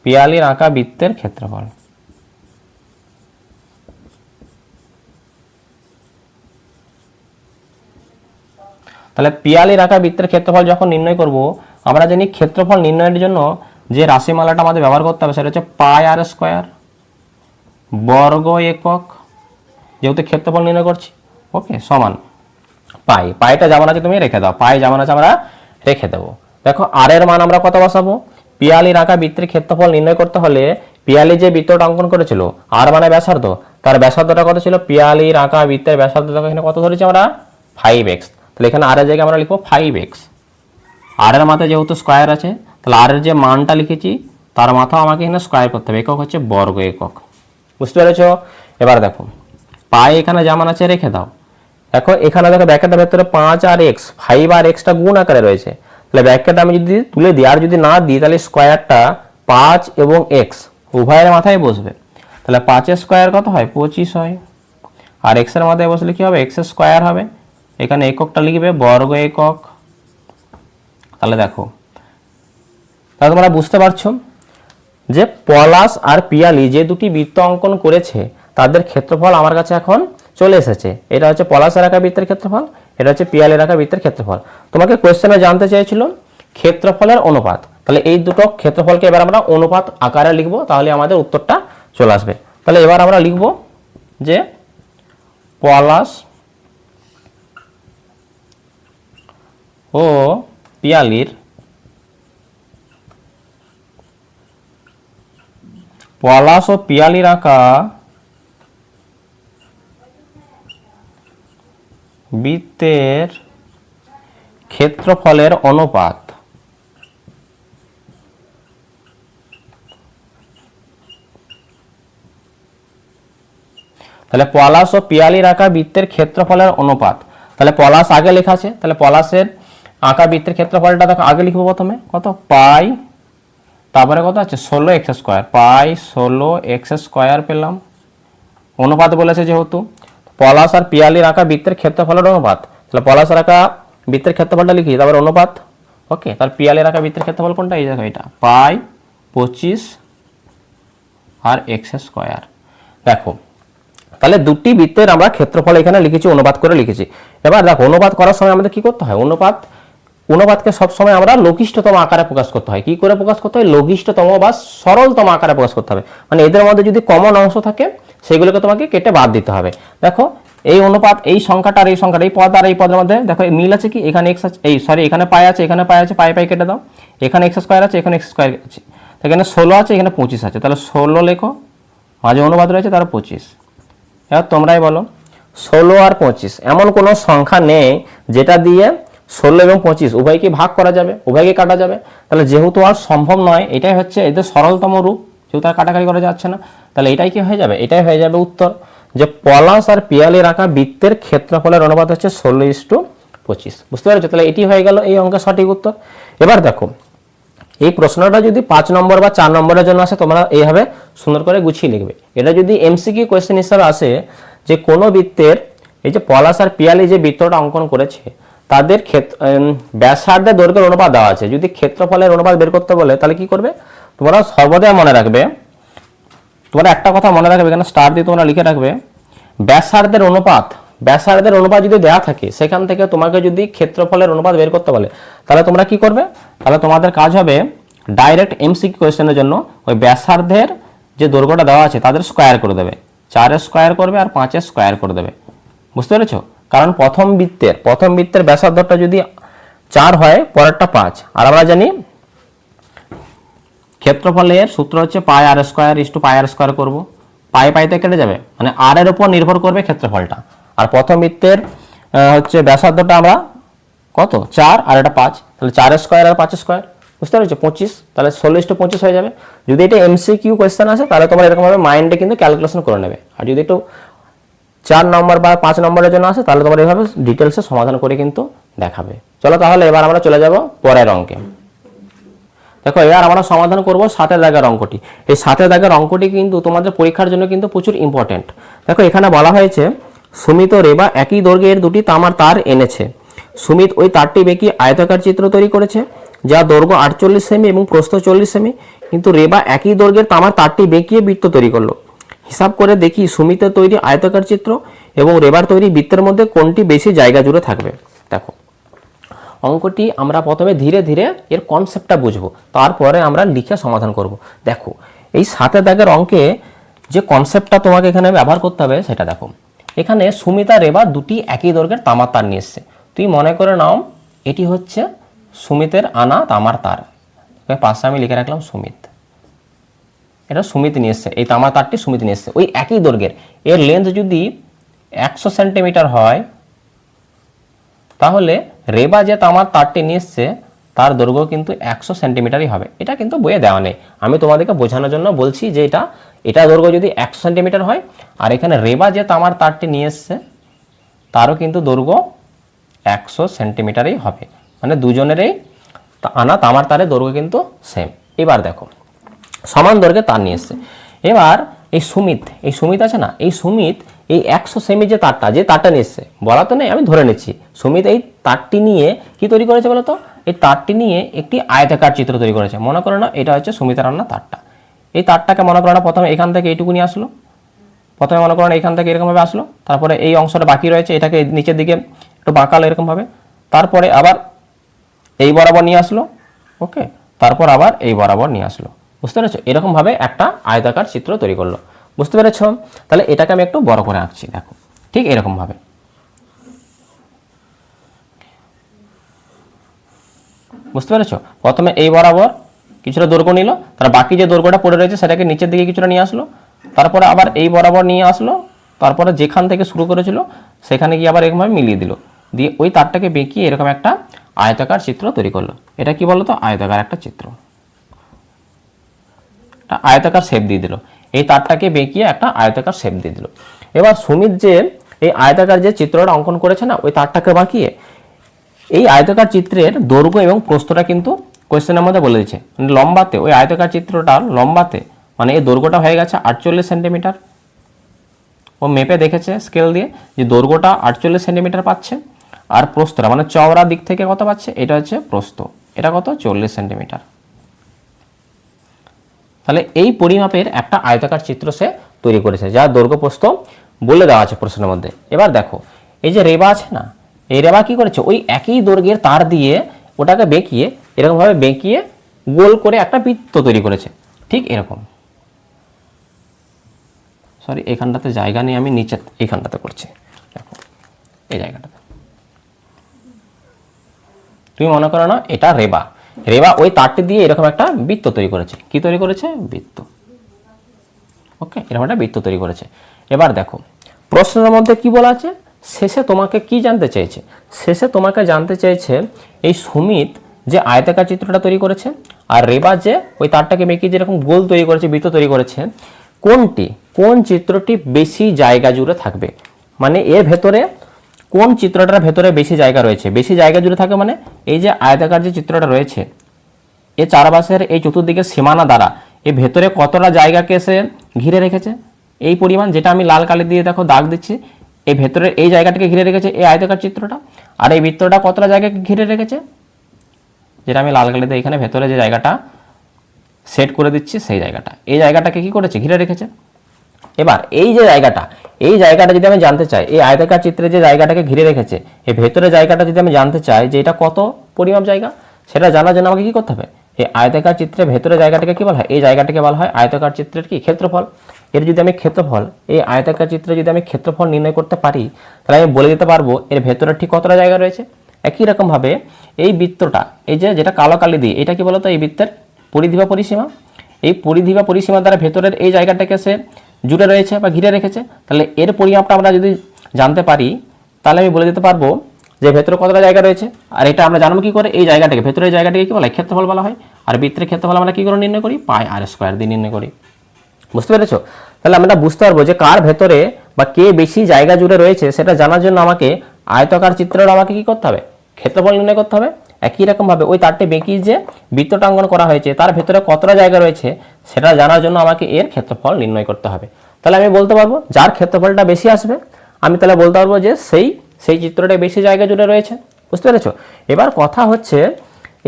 Speaker 1: পিয়ালির আঁকা বৃত্তের ক্ষেত্রফল। তাহলে পিয়ালির আঁকা বৃত্তের ক্ষেত্রফল যখন নির্ণয় করব, আমরা জানি ক্ষেত্রফল নির্ণয়ের জন্য যে রাশিমালাটা আমাদের ব্যবহার করতে হবে সেটা হচ্ছে পাই আর স্কয়ার বর্গ একক, যেহেতু ক্ষেত্রফল নির্ণয় করছি, ওকে, সমান পাই, পাইটা যেমন আছে তুমি রেখে দাও, পাই যেমন আছে আমরা রেখে দেবো। দেখো আর এর মান আমরা কত বসাবো, পিয়ালির আঁকা বৃত্তের ক্ষেত্রফল নির্ণয় করতে হলে পিয়ালি যে বৃত্তটা অঙ্কন করেছিল আর মানে ব্যাসার্ধ, তার ব্যাসার্ধটা কত ছিল, পিয়ালির আঁকা বৃত্তের ব্যাসার্ধটা এখানে কত ধরেছি আমরা 5x, তাহলে এখানে আর এর জায়গায় আমরা লিখবো 5x, আর এর মাথায় যেহেতু স্কয়ার আছে তাহলে আর এর যে মানটা লিখেছি তার মাথাও আমাকে এখানে স্কয়ার করতে হবে, একক হচ্ছে বর্গ একক, বুঝতে পেরেছো। এবার দেখো পাই এখানে যেমন আছে রেখে দাও। দেখো এখানে দেখো ব্র্যাকেটের ভেতরে 5 আর x 5 আর x টা গুণ আকারে রয়েছে, তাহলে ব্র্যাকেট আমি যদি তুলে দিই আর যদি না দিই তাহলে স্কয়ারটা 5 এবং x উভয়ের মাথায় বসবে, তাহলে 5 এর স্কয়ার কত হয় 25 হয়, আর x এর মাথায় বসলে কি হবে x এর স্কয়ার হবে, এখানে এককটা লিখবে বর্গ একক। তাহলে দেখো তাহলে তোমরা বুঝতে পারছো যে পলাশ আর পিয়ালি যে দুটি বৃত্ত অঙ্কন করেছে তাদের ক্ষেত্রফল আমার কাছে এখন চলে এসেছে। এটা হচ্ছে পলাশের আঁকা বৃত্তের ক্ষেত্রফল, এটা হচ্ছে পিয়ালির আঁকা বৃত্তের ক্ষেত্রফল। তোমাকে কোশ্চেনে জানতে চেয়েছিল ক্ষেত্রফলের অনুপাত, তাহলে এই দুটো ক্ষেত্রফলকে এবার আমরা অনুপাত আকারে লিখব, তাহলে আমাদের উত্তরটা চলে আসবে। তাহলে এবার আমরা লিখব যে পলাশ ও পিয়ালির আঁকা বৃত্তের ক্ষেত্রফলের অনুপাত। তাহলে পলাশ ও পিয়ালির আঁকা বৃত্তের ক্ষেত্রফলের অনুপাত, তাহলে পলাশ আগে লেখা আছে, তাহলে পলাশের আঁকা বৃত্তের ক্ষেত্রফলটা দেখো আগে লিখবো প্রথমে কত পাই, তারপরে কত আছে 16x স্কয়ার, পাই 16x স্কয়ার পেলাম, অনুপাত বলেছে যেহেতু পলাশ আর পিয়ালির আঁকা বৃত্তের ক্ষেত্রফলের অনুপাত, তাহলে পলাশের আঁকা বৃত্তের ক্ষেত্রফলটা লিখি তারপর অনুপাত। ওকে, তার পিয়ালির আঁকা বৃত্তের ক্ষেত্রফল কোনটা, এই দেখো এটা পাই 25 আর x স্কয়ার। দেখো তাহলে দুটি বৃত্তের আমরা ক্ষেত্রফল এখানে লিখেছি, অনুপাত করে লিখেছি। এবার দেখো অনুপাত করার সময় আমাদের কি করতে হয়, অনুপাতকে সবসময় আমরা লঘিষ্ঠতম আকারে প্রকাশ করতে হয়। কি করে প্রকাশ করতে হয়, লঘিষ্ঠতম বা সরলতম আকারে প্রকাশ করতে হবে, মানে এদের মধ্যে যদি কমন অংশ থাকে সেগুলোকে তোমাকে কেটে বাদ দিতে হবে। দেখো এই অনুপাত, এই সংখ্যাটা আর এই সংখ্যাটা, এই পদ আর এই পদের মধ্যে দেখো মিল আছে কি, এখানে x আছে, এখানে পাই আছে, এখানে পাই আছে, পাই কেটে দাও, এখানে x স্কয়ার আছে, এখানে x স্কয়ার আছে, এখানে 16 আছে, এখানে 25 আছে, তাহলে 16 লেখো, মাঝে অনুপাত রয়েছে তার 25। এবার তোমরাই বলো 16 আর 25 এমন কোনো সংখ্যা নেই যেটা দিয়ে 16 এবং 25 উভয়কে ভাগ করা যাবে, উভয়কে কাটা যাবে। তাহলে যেহেতু আর সম্ভব নয়, এটাই হচ্ছে এদের সরলতম রূপ, যেহেতু আর কাটাকাটি করা যাচ্ছে না, তাহলে এটাই কি হয়ে যাবে, এটাই হয়ে যাবে উত্তর, যে পলাশ আর পিয়ালির আঁকা বৃত্তের ক্ষেত্রফলের অনুপাত হচ্ছে 16:25। বুঝতে পেরেছো? তাহলে এটি হয়ে গেল এই অঙ্কের সঠিক উত্তর। এবার দেখো এই প্রশ্নটা যদি 5 নম্বর বা 4 নম্বরের জন্য আসে তোমরা এইভাবে সুন্দর করে গুছিয়ে লিখবে। এটা যদি এমসিকিউ কোয়েশ্চেন হিসেবে আসে যে কোন বৃত্তের, এই যে পলাশ আর পিয়ালি যে বৃত্তটা অঙ্কন করেছে তাদের ব্যাসার্ধের দৈর্ঘ্যের অনুপাত দেওয়া আছে, যদি ক্ষেত্রফলের অনুপাত বের করতে বলে তাহলে কি করবে, তোমরা সর্বদা মনে রাখবে, তোমরা একটা কথা মনে রাখবে, এখানে স্টার দিয়ে তোমরা লিখে রাখবে ব্যাসার্ধের অনুপাত যদি দেওয়া থাকে সেখান থেকে তোমাকে যদি ক্ষেত্রফলের অনুপাত বের করতে বলে তাহলে তোমরা কি করবে, তাহলে তোমাদের কাজ হবে ডাইরেক্ট এমসিকিউ কোশ্চেনের জন্য ওই ব্যাসার্ধের যে দৈর্ঘ্যটা দেওয়া আছে তাদের স্কয়ার করে দেবে, 4 এর স্কয়ার করবে আর 5 এর স্কয়ার করে দেবে। বুঝতে পেরেছো? কারণ প্রথম বৃত্তের ব্যাসার্ধটা যদি 4 হয় পরেরটা 5, আর আমরা জানি ক্ষেত্রফলের সূত্র হচ্ছে পাই আর স্কয়ার ইসটু পাই আর স্কয়ার করব, পাইতে কেটে যাবে, মানে আর এর উপর নির্ভর করবে ক্ষেত্রফলটা। আর প্রথম বৃত্তের হচ্ছে ব্যাসার্ধটা আমরা কত 4 আর এটা 5, তাহলে 4 এর স্কয়ার আর 5 এর স্কয়ার, বুঝতে পেরেছো 25, তাহলে 16:25 হয়ে যাবে। যদি এটা এমসিকিউ কোয়েশ্চেন আসে তাহলে তোমরা এরকম ভাবে মাইন্ডে কিন্তু ক্যালকুলেশন করে নেবে, আর যদি একটু 4 নম্বর বা 5 নম্বরের জন্য আসে তাহলে তোমরা এইভাবে ডিটেলসে সমাধান করে কিন্তু দেখাবে। চলো তাহলে এবার আমরা চলে যাব পরের অঙ্কে। দেখো এবার আমরা সমাধান করব 7 দাগের অঙ্কটি। এই 7 দাগের অঙ্কটি কিন্তু তোমাদের পরীক্ষার জন্য কিন্তু প্রচুর ইম্পর্টেন্ট। দেখো এখানে বলা হয়েছে সুমিত ও রেবা একই দৈর্ঘ্যের দুটি তামার তার এনেছে। সুমিত ওই তারটি বেঁকিয়ে আয়তাকার চিত্র তৈরি করেছে যা দৈর্ঘ্য 48 সেমি এবং প্রস্থ 40 সেমি, কিন্তু রেবা একই দৈর্ঘ্যের তামার তারটি বেঁকিয়ে বৃত্ত তৈরি করলো। হিসাব করে দেখি সুমিতের তৈরি আয়তাকার চিত্র এবং রেবার তৈরি বৃত্তের মধ্যে কোনটি বেশি জায়গা জুড়ে থাকবে। দেখো অঙ্কটি আমরা প্রথমে ধীরে ধীরে এর কনসেপ্টটা বুঝবো, তারপরে আমরা লিখে সমাধান করব। দেখো এই 7 দাগের অঙ্কে যে কনসেপ্টটা তোমাকে এখানে ব্যবহার করতে হবে সেটা দেখো, এখানে সুমিত আর রেবা দুটি একই দৈর্ঘ্যের তামার তার নিয়ে এসছে। তুই মনে করে নাও এটি হচ্ছে সুমিতের আনা তামার তার, পাশে আমি লিখে রাখলাম সুমিত, এটা সুমিত নিয়ে এসছে, এই তামার তারটি সুমিত নিয়ে এসছে। ওই একই দৈর্ঘ্যের, এর লেন্থ যদি 100 সেন্টিমিটার হয় তাহলে রেবা যে তামার তারটি নিয়ে এসছে তার দৈর্ঘ্য কিন্তু 100 সেন্টিমিটারই হবে। এটা কিন্তু বইয়ে দেওয়া নেই, আমি তোমাদেরকে বোঝানোর জন্য বলছি যে এটা দৈর্ঘ্য যদি 100 সেন্টিমিটার হয়, আর এখানে রেবা যে তামার তারটি নিয়ে এসছে তারও কিন্তু দৈর্ঘ্য 100 সেন্টিমিটারই হবে, মানে দুজনেরই আনা তামার তারের দৈর্ঘ্য কিন্তু সেম। এবার দেখো সমান দৈর্ঘ্যে তার নিয়ে এসছে। এবার এই সুমিত আছে না, এই সুমিত এই 100 সেমি যে তারটা নিয়ে এসছে, বলা তো নেই, আমি ধরে নিচ্ছি সুমিত এই তারটি নিয়ে কি তৈরি করেছে বলো তো, এই তারটি নিয়ে একটি আয়তাকার চিত্র তৈরি করেছে। মনে করো না এটা হচ্ছে সুমিতের আনা তারটা। এই তারটাকে মনে করো না প্রথমে এখান থেকে এইটুকুনি আসলো, প্রথমে মনে করো এখান থেকে এরকমভাবে আসলো, তারপরে এই অংশটা বাকি রয়েছে এটাকে নিচের দিকে একটু বাঁকালো এরকমভাবে, তারপরে আবার এই বরাবর নিয়ে আসলো, ওকে, তারপর আবার এই বরাবর নিয়ে আসলো। বুঝতে পেরেছো? এরকমভাবে একটা আয়তাকার চিত্র তৈরি করলো। বুঝতে পেরেছো? তাহলে এটাকে আমি একটু বড় করে আঁকছি, দেখো ঠিক এরকমভাবে। বুঝতে পেরেছো? প্রথমে এই বরাবর কিছুটা দৈর্ঘ্য নিল, তার বাকি যে দৈর্ঘ্যটা পড়ে রয়েছে সেটাকে নিচের দিকে কিছুটা নিয়ে আসলো, তারপরে আবার এই বরাবর নিয়ে আসলো, তারপরে যেখান থেকে শুরু করেছিল সেখানে গিয়ে আবার এরকমভাবে মিলিয়ে দিল, দিয়ে ওই তারটাকে বেঁকিয়ে এরকম একটা আয়তাকার চিত্র তৈরি করলো। এটা কি বলতো? আয়তাকার একটা চিত্র, একটা আয়তাকার শেপ দিয়ে দিল। এই তারটাকে বেঁকিয়ে একটা আয়তাকার শেপ দিয়ে দিল। এবার সুমিত যে এই আয়তাকার যে চিত্রটা অঙ্কন করেছে না, ওই তারটাকে বাঁকিয়ে এই আয়তাকার চিত্রের দৈর্ঘ্য এবং প্রস্থটা কিন্তু কোয়েশ্চেনের মধ্যে বলে দিচ্ছে। মানে লম্বাতে ওই আয়তাকার চিত্রটার লম্বাতে মানে এই দৈর্ঘ্যটা হয়ে গেছে 48 সেন্টিমিটার। ও মেপে দেখেছে স্কেল দিয়ে যে দৈর্ঘ্যটা 48 সেন্টিমিটার পাচ্ছে, আর প্রস্থটা মানে চওড়া দিক থেকে কত পাচ্ছে, এটা হচ্ছে প্রস্থ, এটা কত 40 সেন্টিমিটার। তাহলে এই পরিমাপের একটা আয়তাকার চিত্র সে তৈরি করেছে, যার দৈর্ঘ্য প্রস্থ বলে দেওয়া আছে প্রশ্নের মধ্যে। এবার দেখো এই যে রেবা আছে না, এই রেবা কি করেছে, ওই একই দৈর্ঘ্যের তার দিয়ে ওটাকে বেঁকিয়ে এরকমভাবে বেঁকিয়ে গোল করে একটা বৃত্ত তৈরি করেছে, ঠিক এরকম। সরি, এখানটাতে জায়গা নিয়ে আমি নিচে এইখানটাতে করছি, দেখো এই জায়গাটাতে। তুমি মনে করো না এটা রেবা, রেবা ওই তারটি দিয়ে এরকম একটা বৃত্ত তৈরি করেছে। কি তৈরি করেছে? বৃত্ত। ওকে, এরকম একটা বৃত্ত তৈরি করেছে। এবার দেখো প্রশ্নের মধ্যে কি বলা আছে, শেষে তোমাকে কি জানতে চেয়েছে? শেষে তোমাকে জানতে চেয়েছে এই সুমিত যে আয়তাকার চিত্রটা তৈরি করেছে আর রেবা যে ওই তারটাকে বেঁকিয়ে যেরকম গোল তৈরি করেছে, বৃত্ত তৈরি করেছে, কোন চিত্রটি বেশি জায়গা জুড়ে থাকবে, মানে এর ভেতরে কোন চিত্রটার ভেতরে বেশি জায়গা রয়েছে। বেশি জায়গা জুড়ে থাকে মানে এই যে আয়তাকার যে চিত্রটা রয়েছে এর চারপাশের এই চতুর্দিকে সীমানা দ্বারা এর ভেতরে কতটা জায়গাকে সে ঘিরে রেখেছে, এই পরিমাণ, যেটা আমি লাল কালি দিয়ে দেখো দাগ দিচ্ছি, এই ভেতরের এই জায়গাটাকে ঘিরে রেখেছে এই আয়তাকার চিত্রটা। আর এই বৃত্তটা কতটা জায়গাকে ঘিরে রেখেছে, যেটা আমি লাল কালি দিয়ে এখানে ভেতরে যে জায়গাটা সেট করে দিচ্ছি সেই জায়গাটা, এই জায়গাটাকে কি করেছে, ঘিরে রেখেছে। এবার এই যে জায়গাটা যদি আমি জানতে চাই, এই আয়তাকার চিত্রে যে জায়গাটাকে ঘিরে রেখেছে এই ভেতরের জায়গাটা যদি আমি জানতে চাই যে এটা কত পরিমাপ জায়গা, সেটা জানার জন্য আমাকে কি করতে হবে, এই আয়তাকার চিত্রের ভেতরের জায়গাটাকে কি বলা হয়, এই জায়গাটাকে বলা হয় আয়তাকার চিত্রের কি ক্ষেত্রফল। এর যদি আমি ক্ষেত্রফল, এই আয়তাকার চিত্রে যদি আমি ক্ষেত্রফল নির্ণয় করতে পারি, তাহলে আমি বলে দিতে পারবো এর ভেতরে ঠিক কতটা জায়গা রয়েছে। একই রকমভাবে এই বৃত্তটা, এই যে যেটা কালো কালি দিয়ে, এটা কি বলতো, এই বৃত্তের পরিধি বা পরিসীমা। এই পরিধি বা পরিসীমা দ্বারা ভেতরের এই জায়গাটাকে সে জুড়ে রয়েছে বা ঘিরে রেখেছে। তাহলে এর পরিমাপটা আমরা যদি জানতে পারি তাহলে আমি বলে দিতে পারবো যে ভেতরে কতটা জায়গা রয়েছে। আর এটা আমরা জানবো কি করে, এই জায়গাটাকে, ভেতরের জায়গাটাকে কি বলা হয়, ক্ষেত্রফল বলা হয়। আর বৃত্তের ক্ষেত্রফল আমরা কি করে নির্ণয় করি, পাই আর স্কোয়ার দিয়ে নির্ণয় করি। বুঝতে পেরেছো? তাহলে আমরা বুঝতে পারবো যে কার ভেতরে বা কে বেশি জায়গা জুড়ে রয়েছে সেটা জানার জন্য আমাকে আয়তাকার চিত্রের আমাকে কি করতে হবে, ক্ষেত্রফল নির্ণয় করতে হবে। একই রকমভাবে ওই তারটি বেঁকিয়ে যে বৃত্তটা অঙ্কন করা হয়েছে তার ভেতরে কতটা জায়গা রয়েছে সেটা জানার জন্য আমাকে এর ক্ষেত্রফল নির্ণয় করতে হবে। তাহলে আমি বলতে পারবো যার ক্ষেত্রফলটা বেশি আসবে আমি তাহলে বলতে পারবো যে সেই চিত্রটা বেশি জায়গা জুড়ে রয়েছে। বুঝতে পেরেছো? এবার কথা হচ্ছে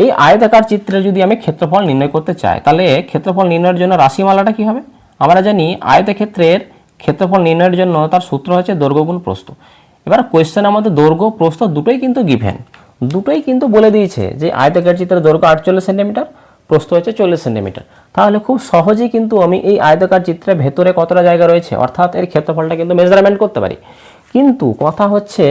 Speaker 1: এই আয়তাকার চিত্রে যদি আমি ক্ষেত্রফল নির্ণয় করতে চাই তাহলে ক্ষেত্রফল নির্ণয়ের জন্য রাশিমালাটা কি হবে। আমরা জানি আয়তক্ষেত্রের ক্ষেত্রফল নির্ণয়ের জন্য তার সূত্র হচ্ছে দৈর্ঘ্য গুণ প্রস্থ। এবার কোয়েশ্চেন আমাদের দৈর্ঘ্য প্রস্থ দুটোই কিন্তু গিভেন, দুটোই কিন্তু বলে দিয়েছে যে আয়তাকার চিত্রের দৈর্ঘ্য 48 সেন্টিমিটার, প্রস্থ হচ্ছে 40 সেন্টিমিটার। তাহলে খুব সহজেই কিন্তু আমি এই আয়তাকার চিত্রের ভেতরে কতটা জায়গা রয়েছে অর্থাৎ এর ক্ষেত্রফলটা কিন্তু মেজারমেন্ট করতে পারি। কিন্তু কথা হচ্ছে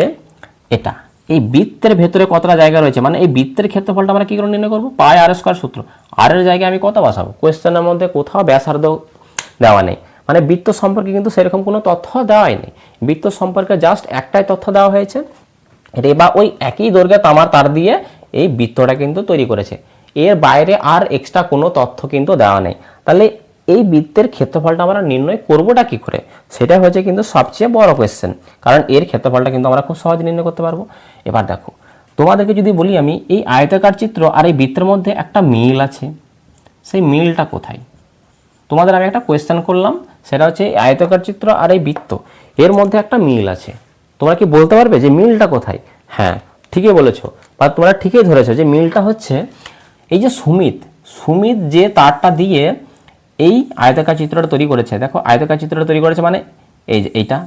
Speaker 1: এটা এই বৃত্তের ভেতরে কতটা জায়গা রয়েছে, মানে এই বৃত্তের ক্ষেত্রফলটা আমরা কি করে নির্ণয় করবো, পাই আর স্কয়ার সূত্র। আর এর জায়গায় আমি কত বসাবো, কোয়েশ্চেনের মধ্যে কোথাও ব্যাসার্ধ দেওয়া নেই, মানে বৃত্ত সম্পর্কে কিন্তু সেরকম কোনো তথ্য দেওয়াই নেই। বৃত্ত সম্পর্কে জাস্ট একটাই তথ্য দেওয়া হয়েছে, রেবা ওই একই দৈর্ঘ্যে তামার তার দিয়ে এই বৃত্তটা কিন্তু তৈরি করেছে। এর বাইরে আর এক্সট্রা কোনো তথ্য কিন্তু দেওয়া নেই। তাহলে এই বৃত্তের ক্ষেত্রফলটা আমরা নির্ণয় করবোটা কি করে, সেটা হচ্ছে কিন্তু সবচেয়ে বড় কোয়েশ্চেন। কারণ এর ক্ষেত্রফলটা কিন্তু আমরা খুব সহজে নির্ণয় করতে পারবো। এবার দেখো, তোমাদেরকে যদি বলি আমি, এই আয়তাকার চিত্র আর এই বৃত্তের মধ্যে একটা মিল আছে, সেই মিলটা কোথায়? তোমাদের আমি একটা কোয়েশ্চেন করলাম, সেটা হচ্ছে এই আয়তাকার চিত্র আর এই বৃত্ত এর মধ্যে একটা মিল আছে, তোমরা কি বলতে পারবে যে মিলটা কোথায়? হ্যাঁ, ঠিকই বলেছো, বা তোমরা ঠিকই ধরেছো যে মিলটা হচ্ছে এই যে সুমিত যে তারটা দিয়ে এই আয়তাকার চিত্রটা তৈরি করেছে। দেখো আয়তাকার চিত্রটা তৈরি করেছে মানে এই যে এইটা,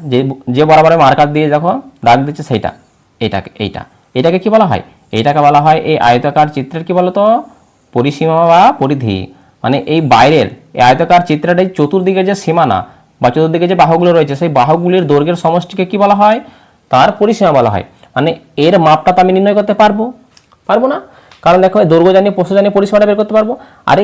Speaker 1: যে বরাবর মার্কার দিয়ে দেখো দাগ দিচ্ছে সেইটা, এটাকে কি বলা হয়? এইটাকে বলা হয় এই আয়তাকার চিত্রের কি বলতো পরিসীমা বা পরিধি। মানে এই বাইরের এই আয়তাকার চিত্রের এই চতুর্দিকে যে সীমানা বা চতুর্দিকে যে বাহুগুলো রয়েছে, সেই বাহুগুলির দৈর্ঘ্যের সমষ্টিকে কি বলা হয়? তার পরিসীমা বলা হয়। মানে এর মাপটা তো আমি নির্ণয় করতে পারবো না, কারণ দেখো দৈর্ঘ্য জানি, প্রস্থ জানি, পরিসীমাটা বের করতে পারবো। আর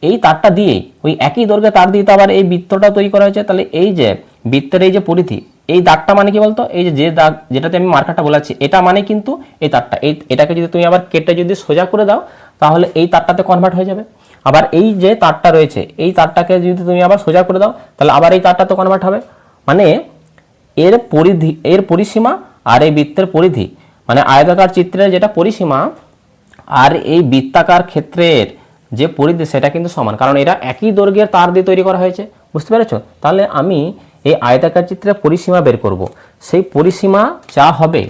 Speaker 1: এই তারটা দিয়ে, ওই একই দৈর্ঘ্যে তার দিয়ে তো আবার এই বৃত্তটা তৈরি করা হয়েছে। তাহলে এই যে বৃত্তের এই যে পরিধি, এই দাগটা মানে কি বলতো, এই যে দাগ যেটাতে আমি মার্কারটা বলাচ্ছি, এটা মানে কিন্তু এই তারটা, এটাকে যদি তুমি আবার কেটে যদি সোজা করে দাও, তাহলে এই তারটাতে কনভার্ট হয়ে যাবে। আবার এই যে তারটা রয়েছে, এই তারটাকে যদি তুমি আবার সোজা করে দাও, তাহলে আবার এই তারটাতে কনভার্ট হবে। মানে এর পরিধি, এর পরিসীমা আর এই বৃত্তের পরিধি, মানে আয়তাকার চিত্রের যেটা পরিসীমা আর এই বৃত্তাকার ক্ষেত্রের যে পরিধি, সেটা কিন্তু সমান, কারণ এরা একই দৈর্ঘ্যের তার দিয়ে তৈরি করা হয়েছে। বুঝতে পেরেছো? তাহলে আমি এই আয়তাকার চিত্রের পরিসীমা বের করব, সেই পরিসীমা যা হবে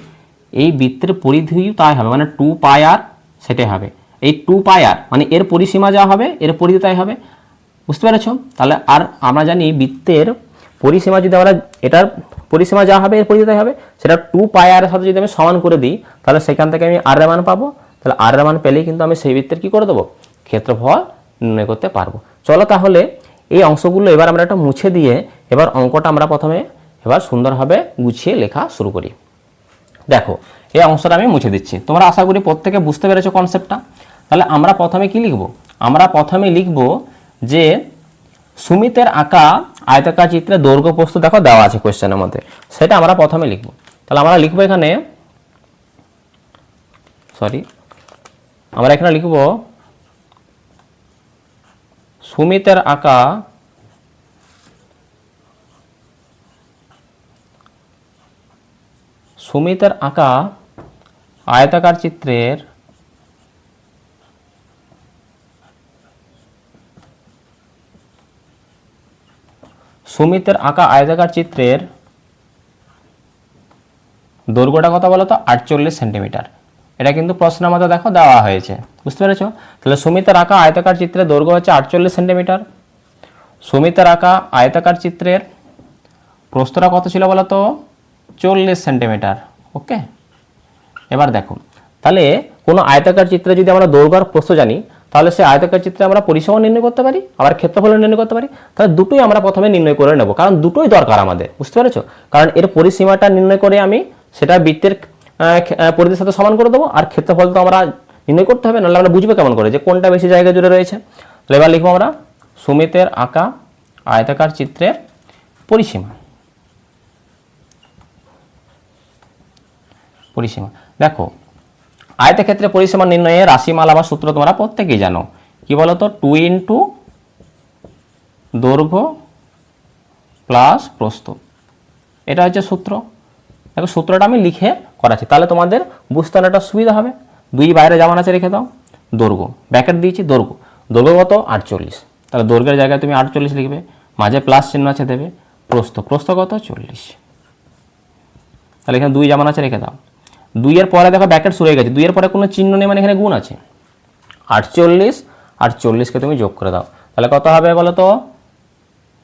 Speaker 1: এই বৃত্তের পরিধি তাই হবে, মানে 2πr সেটাই হবে। এই 2πr মানে এর পরিসীমা যা হবে এর পরিধি তাই হবে। বুঝতে পেরেছো? তাহলে আর আমরা জানি বৃত্তের পরিসীমা যদি আমরা, এটার পরিসীমা যা হবে এর পরিধি তাই হবে, সেটা 2πr এর সাথে যদি আমি সমান করে দিই, তাহলে সেখান থেকে আমি r এর মান পাবো। তাহলে r এর মান পেলেই কিন্তু আমি সেই বৃত্তের কি করে দেবো, ক্ষেত্রফল নির্ণয় করতে পারবো। চলো তাহলে এই অংশগুলো এবার আমরা একটা মুছে দিয়ে এবার অঙ্কটা আমরা প্রথমে এবার সুন্দরভাবে গুছিয়ে লেখা শুরু করি। দেখো এই অংশটা আমি মুছে দিচ্ছি, তোমরা আশা করি প্রত্যেকে বুঝতে পেরেছো কনসেপ্টটা। তাহলে আমরা প্রথমে কি লিখব? আমরা প্রথমে লিখব যে সুমিতের আঁকা আয়তাকার চিত্রে দৈর্ঘ্য প্রস্থ দেখো দেওয়া আছে কোয়েশ্চেনের মধ্যে, সেটা আমরা প্রথমে লিখব। তাহলে আমরা লিখবো এখানে, আমরা এখানে লিখব সুমিতের আঁকা আয়তাকার চিত্রের দৈর্ঘ্যটা কত বলো তো? 48 সেন্টিমিটার। এটা কিন্তু প্রশ্নের মধ্যে দেখো দেওয়া হয়েছে। বুঝতে পেরেছো? তাহলে সুমিতের আঁকা আয়তাকার চিত্রের দৈর্ঘ্য হচ্ছে 48 সেন্টিমিটার। সুমিতের আঁকা আয়তাকার চিত্রের প্রস্থটা কত ছিল বলো তো? 40 সেন্টিমিটার। ওকে, এবার দেখো তাহলে কোনো আয়তাকার চিত্রে যদি আমরা দৈর্ঘ্য আর প্রস্থ জানি, তাহলে সেই আয়তাকার চিত্রে আমরা পরিসীমা নির্ণয় করতে পারি, আবার ক্ষেত্রফল নির্ণয় করতে পারি। তাহলে দুটোই আমরা প্রথমে নির্ণয় করে নেব, কারণ দুটোই দরকার আমাদের। বুঝতে পেরেছো? কারণ এর পরিসীমাটা নির্ণয় করে আমি সেটা বৃত্তের পরিধির সাথে সমান করে দেবো, আর ক্ষেত্রফল তো আমরা নির্ণয় করতে হবে, নাহলে আমরা বুঝবো কেমন করে যে কোনটা বেশি জায়গা জুড়ে রয়েছে। তাহলে এবার লিখবো আমরা সুমিতের আঁকা আয়তাকার চিত্রের পরিসীমা। দেখো আয়তক্ষেত্রে পরিসীমা নির্ণয়ে রাশিমালা বা সূত্র তোমরা প্রত্যেকেই জানো। কি বলতো? 2 ইন্টু দৈর্ঘ্য প্লাস প্রস্থ, এটা হচ্ছে সূত্র। দেখো সূত্রটা আমি লিখে করাচ্ছি, তাহলে তোমাদের বুঝতে একটা সুবিধা হবে। 2 বাইরে যেমন আছে রেখে দাও, দৈর্ঘ্য ব্র্যাকেট দিয়েছি, দৈর্ঘ্য কত? 48। তাহলে দৈর্ঘ্যের জায়গায় তুমি 48 লিখবে, মাঝে প্লাস চিহ্ন আছে দেবে, প্রস্থ কত? 40। তাহলে এখানে 2 যেমন আছে রেখে দাও। 2 এর পরে দেখো ব্র্যাকেট শুরু হয়ে গেছে, 2 এর পরে কোনো চিহ্ন নেই, মানে এখানে গুণ আছে। 48 আর 40কে তুমি যোগ করে দাও, তাহলে কত হবে বলো তো?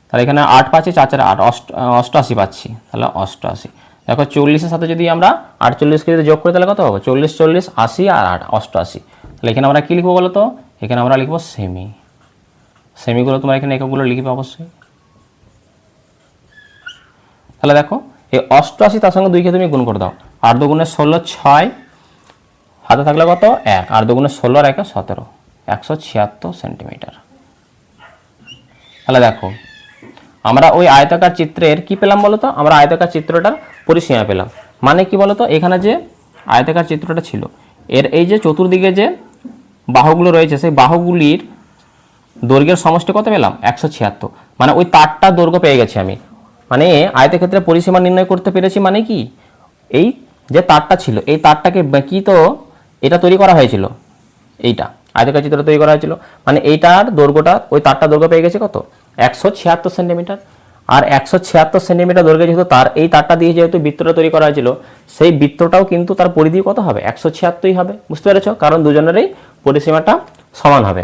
Speaker 1: তাহলে এখানে 8 পাচ্ছি, 4 4 8, 88 পাচ্ছি। তাহলে 88। দেখো 40-এর সাথে যদি আমরা 48কে যদি যোগ করি তাহলে কত হবে? 40 40 80 আর 8 88। তাহলে এখানে আমরা কি লিখবো বলো তো? এখানে আমরা লিখবো সেমিগুলো তোমরা এখানে এককগুলো লিখবে অবশ্যই। তাহলে দেখো এই 88 তার সঙ্গে 2কে তুমি গুণ করে দাও, 8 দুগুণে 16 6, হাতে থাকলে কত? 1, 8 দুগুণে 16 আর 1 17, 176 সেন্টিমিটার। তাহলে দেখো আমরা ওই আয়তাকার চিত্রের কি পেলাম বলতো? আমরা আয়তাকার চিত্রটার পরিসীমা পেলাম। মানে কি বলতো? এখানে যে আয়তাকার চিত্রটা ছিল, এর এই যে চতুর্দিকে যে বাহুগুলো রয়েছে, সেই বাহুগুলির দৈর্ঘ্যের সমষ্টি কত পেলাম 176, মানে ওই তারটা দৈর্ঘ্য পেয়ে গেছি আমি, মানে আয়তক্ষেত্রের পরিসীমা নির্ণয় করতে পেরেছি। মানে কি, এই যে তারটা ছিল এই তারটাকে কি, তো এটা তৈরি করা হয়েছিল, এইটা আয়তকার চিত্র তৈরি করা হয়েছিল, মানে এইটার দৈর্ঘ্যটা ওই তারটা দৈর্ঘ্য পেয়ে গেছে কত 176 সেন্টিমিটার। আর 176 সেন্টিমিটার দৈর্ঘ্যে যেহেতু তার, এই তারটা দিয়ে যেহেতু বৃত্তটা তৈরি করা হয়েছিল, সেই বৃত্তটাও কিন্তু তার পরিধি কত হবে 176 হবে। বুঝতে পেরেছো, কারণ দুজনেরই পরিসীমাটা সমান হবে।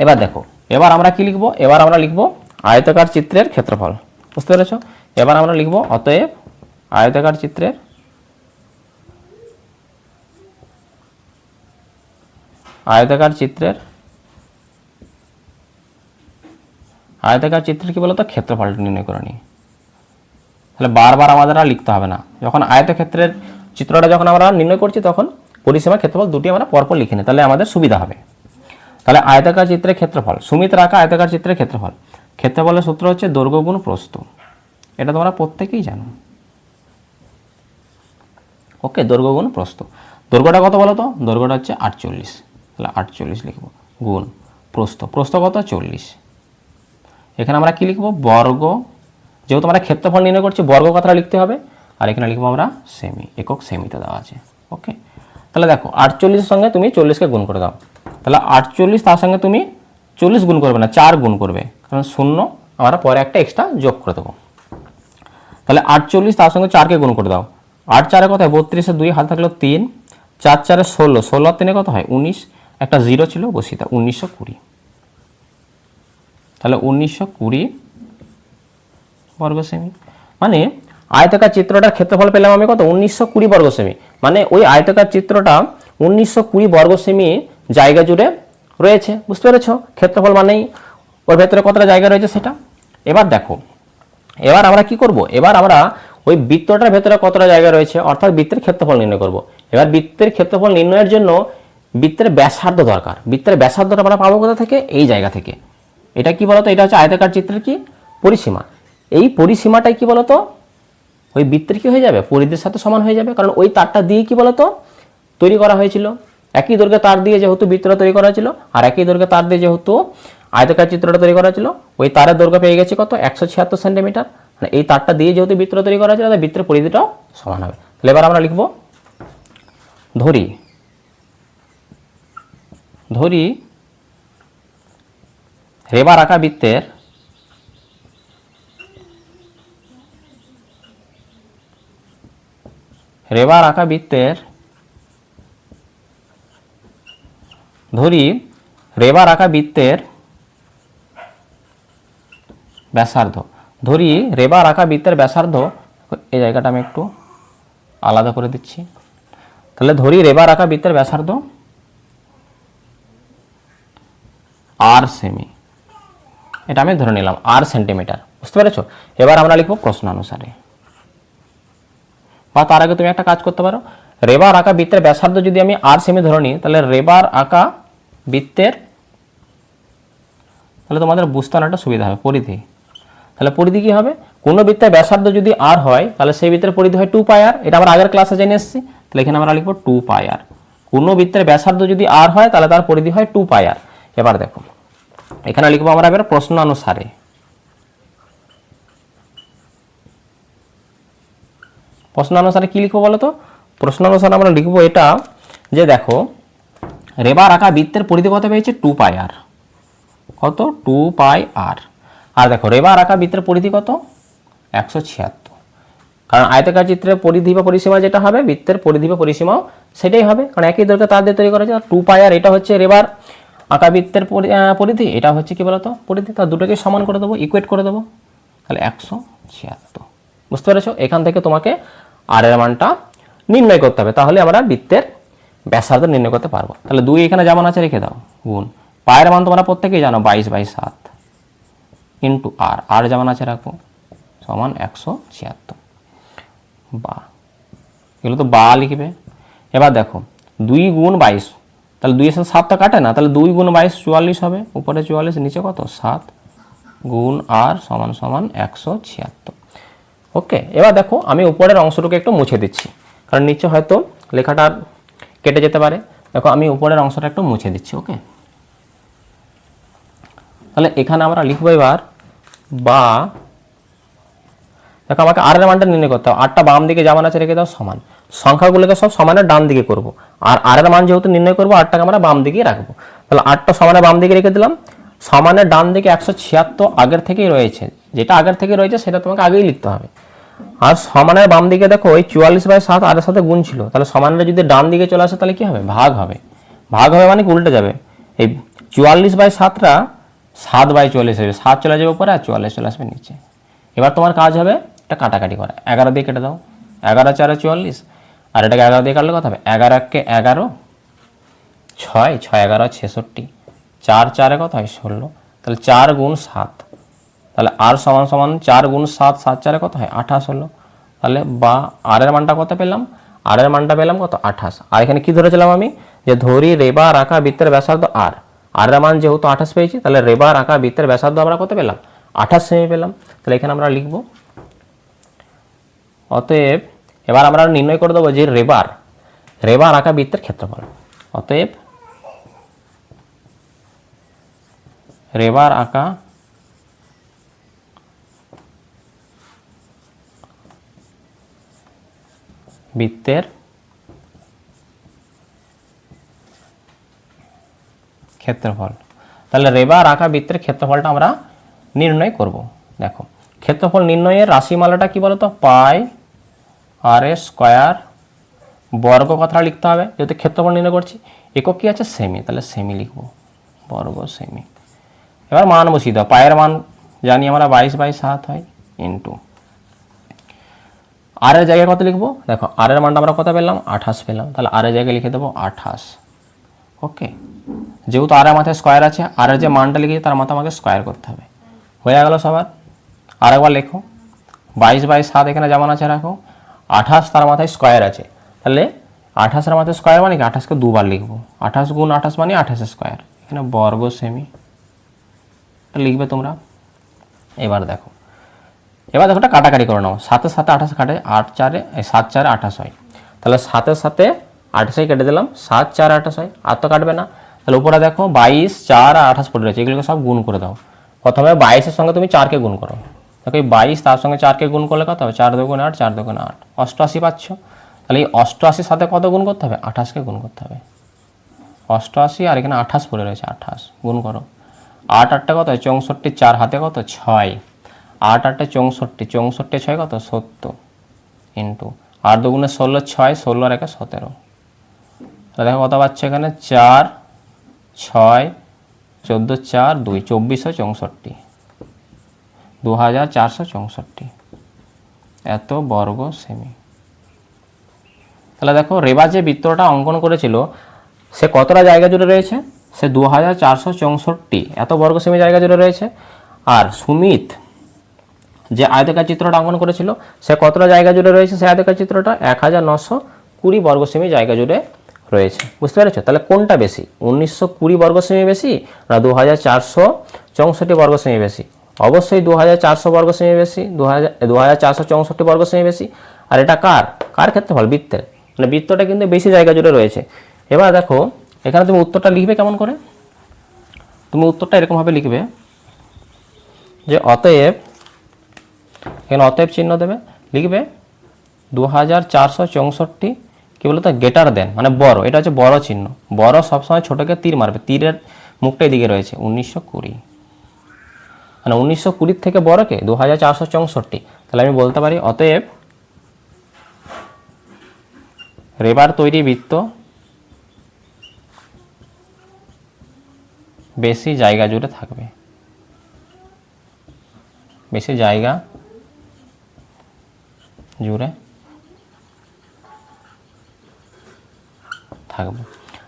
Speaker 1: এবার দেখো, এবার আমরা কি লিখবো, এবার আমরা লিখবো আয়তাকার চিত্রের ক্ষেত্রফল। বুঝতে পেরেছো, এবার আমরা লিখবো অতএব আয়তাকার চিত্রের কি বলতো ক্ষেত্রফলটা নির্ণয় করে নিই। তাহলে বারবার আমাদের আর লিখতে হবে না, যখন আয়তক্ষেত্রের চিত্রটা যখন আমরা নির্ণয় করছি তখন পরিসীমা ক্ষেত্রফল দুটি আমরা পরপর লিখে নিই, তাহলে আমাদের সুবিধা হবে। তাহলে আয়তাকার চিত্রের ক্ষেত্রফল, সুমিত রাখা আয়তাকার চিত্রের ক্ষেত্রফল, ক্ষেত্রফলের সূত্র হচ্ছে দৈর্ঘ্য গুণ প্রস্থ, এটা তোমরা প্রত্যেকেই জানো। ওকে, দৈর্ঘ্য গুণ প্রস্থ, দৈর্ঘ্যটা কত বলো তো, দৈর্ঘ্যটা হচ্ছে 48, তাহলে 48 লিখবো, গুণ প্রস্থ, প্রস্থ কত 40। এখানে আমরা কি লিখবো, বর্গ, যেহেতু আমরা ক্ষেত্রফল নির্ণয় করছি বর্গ কথাটা লিখতে হবে, আর এখানে লিখবো আমরা সেমি, একক সেমিতে দেওয়া আছে। ওকে, তাহলে দেখো 48 সঙ্গে তুমি 40কে গুণ করে দাও, তাহলে 48 তার সঙ্গে তুমি 40 গুণ করবে না, 4 গুণ করবে, কারণ শূন্য আমরা পরে একটা এক্সট্রা যোগ করে দেবো। তাহলে 48 তার সঙ্গে 4কে গুণ করে দাও, 8 4 কত হয় 32, 2 হাত থাকলো 3, 4 4 16, 16 আর 3 কত হয় 19, একটা 0 ছিল বসিয়ে দাও, 1920। তাহলে 1920 বর্গ সেমি, মানে আয়তাকার চিত্রটার ক্ষেত্রফল পেলাম আমি কত 1920 বর্গ সেমি, মানে ওই আয়তাকার চিত্রটা 1920 বর্গ সেমি জায়গা জুড়ে রয়েছে। বুঝতে পেরেছো, ক্ষেত্রফল মানেই ওর ভেতরে কতটা জায়গা রয়েছে সেটা। এবার দেখো, এবার আমরা কি করব, এবার আমরা ওই বৃত্তটার ভেতরে কতটা জায়গা রয়েছে অর্থাৎ বৃত্তের ক্ষেত্রফল নির্ণয় করব। এবার বৃত্তের ক্ষেত্রফল নির্ণয়ের জন্য বৃত্তের ব্যাসার্ধ দরকার, বৃত্তের ব্যাসার্ধটা আমরা পাবো কোথা থেকে, এই জায়গা থেকে। এটা কি বলতো, এটা হচ্ছে আয়তাকার চিত্রের কি পরিসীমা, এই পরিসীমাটাই কি বলতো ওই বৃত্তের কি হয়ে যাবে, পরিধির সাথে সমান হয়ে যাবে, কারণ ওই তারটা দিয়ে কি বলতো তৈরি করা হয়েছিল, একই দৈর্ঘ্যে তার দিয়ে যেহেতু বৃত্তটা তৈরি করা হয়েছিল, আর একই দৈর্ঘ্যে তার দিয়ে যেহেতু আয়তাকার চিত্রটা তৈরি করা হয়েছিল, ওই তারের দৈর্ঘ্য পেয়ে গেছে কত 176 সেন্টিমিটার, মানে এই তারটা দিয়ে যেহেতু বৃত্তটা তৈরি করা হয়েছিল তাহলে বৃত্তের পরিধিটাও সমান হবে। তাহলে এবার আমরা লিখব ধরি রেবার আঁকা বৃত্তের ব্যাসার্ধ, এই জায়গাটা আমি একটু আলাদা করে দিচ্ছি। তাহলে ধরি রেবার আঁকা বৃত্তের ব্যাসার্ধ আর সেমি, এটা আমি ধরে নিলাম আর সেন্টিমিটার। বুঝতে পেরেছো, এবার আমরা লিখবো প্রশ্ন অনুসারে, বা তার আগে তুমি একটা কাজ করতে পারো, রেবার আঁকা বৃত্তের ব্যাসার্ধ যদি আমি আর সেমি ধরে নিই, তাহলে রেবার আঁকা বৃত্তের, তাহলে তোমাদের বুঝতে অনেকটা সুবিধা হবে, পরিধি। তাহলে পরিধি কি হবে, কোন বৃত্তের ব্যাসার্ধ যদি আর হয় তাহলে সেই বৃত্তের পরিধি হয় 2 পাই আর, এটা আমরা আগের ক্লাসে জেনে এসেছি। তাহলে এখানে আমরা লিখবো 2 পাই আর, কোন বৃত্তের ব্যাসার্ধ যদি আর হয় তাহলে তার পরিধি হয় 2 পাই আর। এবার দেখো এখানে লিখবো আমরা এবার প্রশ্ন অনুসারে, কি লিখবো বলো তো, প্রশ্ন অনুসারে আমরা লিখবো এটা যে দেখো রেবার আঁকা বৃত্তের পরিধি কত পেয়েছে 2 পাই আর, কত 2 পাই আর, আর দেখো রেবার আঁকা বৃত্তের পরিধি কত 176, কারণ আয়তাকার চিত্রের পরিধি বা পরিসীমা যেটা হবে বৃত্তের পরিধি বা পরিসীমাও সেটাই হবে, কারণ একই দৈর্ঘ্যে তার দিয়ে তৈরি করা হয়েছে। 2 পাই আর এটা হচ্ছে রেবার আঁকা বৃত্তের পরিধি, এটা হচ্ছে কি বলতো পরিধি, তার দুটোকে সমান করে দেবো, ইকুয়েট করে দেবো, তাহলে 176। বুঝতে পেরেছো, এখান থেকে তোমাকে আর এর মানটা নির্ণয় করতে হবে, তাহলে আমরা বৃত্তের ব্যাসার্ধ নির্ণয় করতে পারবো। তাহলে 2 এখানে যেমন আছে রেখে দাও, গুণ পায়ের মান তোমরা প্রত্যেকেই জানো 22/7 ইন্টু আর যেমন আছে রাখবো সমান 176, বা এগুলো তো বা লিখবে। এবার দেখো 2 গুণ 22, তাহলে 2 এর সাথে 7টা কাটে না, তাহলে 2 গুণ 22 44 হবে, উপরে 44 নিচে কত 7 গুণ আর সমান সমান 176। ওকে, এবার দেখো আমি উপরের অংশটুকু একটু মুছে দিচ্ছি, কারণ নিচে হয়তো লেখাটা কেটে যেতে পারে। দেখো আমি উপরের অংশটা একটু মুছে দিচ্ছি। ওকে, তাহলে এখানে আমরা লিখবো এবার বা, দেখো আমাকে আর এর মানটা নির্ণয় করতে হবে। আরটা বাম দিকে যেমন আছে রেখে দাও সমান, সংখ্যাগুলোকে সব সমানের ডান দিকে করব, আর আর এর মান যেহেতু নির্ণয় করবো আরটাকে আমরা বাম দিকেই রাখবো। তাহলে আরটা সমানের বাম দিকে রেখে দিলাম, সমানের ডান দিকে 176 আগের থেকেই রয়েছে, যেটা আগের থেকে রয়েছে সেটা তোমাকে আগেই লিখতে হবে। আর সমানের বাম দিকে দেখো ওই 44/7 আর এর সাথে গুণ ছিল, তাহলে সমানের যদি ডান দিকে চলে আসে তাহলে কি হবে, ভাগ হবে। ভাগ হবে মানে কি উল্টে যাবে, এই 44/7টা 7/44 হবে, 7 চলে যাবে উপরে আর 44 চলে আসবে নিচে। এবার তোমার কাজ হবে এটা কাটাকাটি করা, 11 দিয়ে কেটে দাও, 11 4 44, আর এটাকে 11 দিয়ে কাটলে কত হবে, 11 1 11, 6 6 11 66, 4 4 কত হয় 16, তাহলে 4 গুণ 7, তাহলে আর সমান সমান 4 গুণ 7, 7 4 কত হয় 28 হলো। তাহলে বা আর এর মানটা কত পেলাম, আর এর মানটা পেলাম কত 28। আর এখানে কি ধরেছিলাম আমি, যে ধরি রেবার আঁকা বৃত্তের ব্যাসার্ধ আর, আর এর মান যেহেতু 28 পেয়েছি, তাহলে রেবার আঁকা বৃত্তের ব্যাসার্ধ আমরা কত পেলাম 28 সেমি পেলাম। তাহলে এখানে আমরা লিখব অতএব, এবার আমরা নির্ণয় করে দেবো যে রেবার আঁকা বৃত্তের ক্ষেত্রফল। অতএব রেবার আঁকা বৃত্তের ক্ষেত্রফল। তাহলে রেবার আঁকা বৃত্তের ক্ষেত্রফলটা আমরা নির্ণয় করব। দেখো ক্ষেত্রফল নির্ণয়ের রাশিমালাটা কি বলতো, পাই আর এ স্কয়ার, বর্গ কথাটা লিখতে হবে যেহেতু ক্ষেত্রফল নির্ণয় করছি। একক কি আছে, সেমি, তাহলে সেমি লিখব, বর্গ সেমি। এবার মান বসিয়ে দাও, পায়ের মান জানি আমরা 22/7 হয়, ইন্টু আর এর জায়গায় কত লিখবো, দেখো আর এর মানটা আমরা কত পেলাম 28 পেলাম, তাহলে আর এর জায়গায় লিখে দেবো 28। ওকে, যেহেতু আর এর মাথায় স্কয়ার আছে, আর এর যে মানটা লিখেছি তার মাথা আমাকে স্কয়ার করতে হবে। হয়ে গেল সবার। আর একবার লেখো 22/7 এখানে যেমন আছে রাখো, 28 তার মাথায় স্কয়ার আছে, তাহলে 28 এর মাথায় স্কয়ার মানে কি 28কে দুবার লিখবো, 28 গুণ 28 মানে 28 স্কয়ার, এখানে বর্গ সেমি লিখবে তোমরা। এবার দেখো এটা কাটাকাটি করে নাও, 7 এর সাথে 28 কাটে, 8 4 7 4 28 হয়, তাহলে 7 এর সাথে 28 কেটে দিলাম, 7 4 28 হয়, আর তো কাটবে না। তাহলে উপরে দেখো 22 4 আর 28 পড়ে রয়েছে, এগুলোকে সব গুণ করে দাও। প্রথমে 22 এর সঙ্গে তুমি 4কে গুণ করো, দেখো এই 22 তার সঙ্গে 4কে গুণ করলে কত হবে, 4 2 8, 4 2 8, 88 পাচ্ছ। তাহলে এই 88 সাথে কত গুণ করতে হবে, 28কে গুণ করতে হবে। 88 আর এখানে 28 পড়ে রয়েছে, 28 গুণ করো, 8 8টা কত হয় 64, 4 হাতে কত 6, 8 8 64, 64 6 কত 70, ইন্টু 8 2 16, 6 16 আর 1 17। তাহলে দেখো কত পাচ্ছ এখানে 4 6 14 4 2 2464, 2464 এত বর্গ সেমি। তাহলে দেখো রেবা যে বৃত্তটা অঙ্কন করেছিল সে কতটা জায়গা জুড়ে রয়েছে, সে 2464 এত বর্গ সেমি জায়গা জুড়ে রয়েছে। আর সুমিত যে আয়তকার চিত্রটা অঙ্কন করেছিল সে কতটা জায়গা জুড়ে রয়েছে, সে আয়তকার চিত্রটা 1920 বর্গ সেমি জায়গা জুড়ে রয়েছে। বুঝতে পেরেছো? তাহলে কোনটা বেশি, 1920 বর্গ সেমি বেশি না 2464 বর্গ সেমি বেশি? অবশ্যই 2400 বর্গ সেমি বেশি, 2464 বর্গ সেমি বেশি। আর এটা কার ক্ষেত্রফল, বৃত্তের, মানে বৃত্তটা কিন্তু বেশি জায়গা জুড়ে রয়েছে। এবার দেখো এখানে তুমি উত্তরটা লিখবে কেমন করে, তুমি উত্তরটা এরকমভাবে লিখবে যে অতএব, এখানে অতএব চিহ্ন দেবে, লিখবে 2464 কি বলতো গ্রেটার দেন, মানে বড়, এটা হচ্ছে বড় চিহ্ন, বড় সবসময় ছোটকে তীর মারবে, তীরের মুখটা এদিকে রয়েছে 1920, মানে 1920 থেকে বড় কে 2464। তাহলে আমি বলতে পারি অতএব রেবার তৈরি বৃত্ত বেশি জায়গা জুড়ে থাকবে, বেশি জায়গা জুড়ে থাকবে।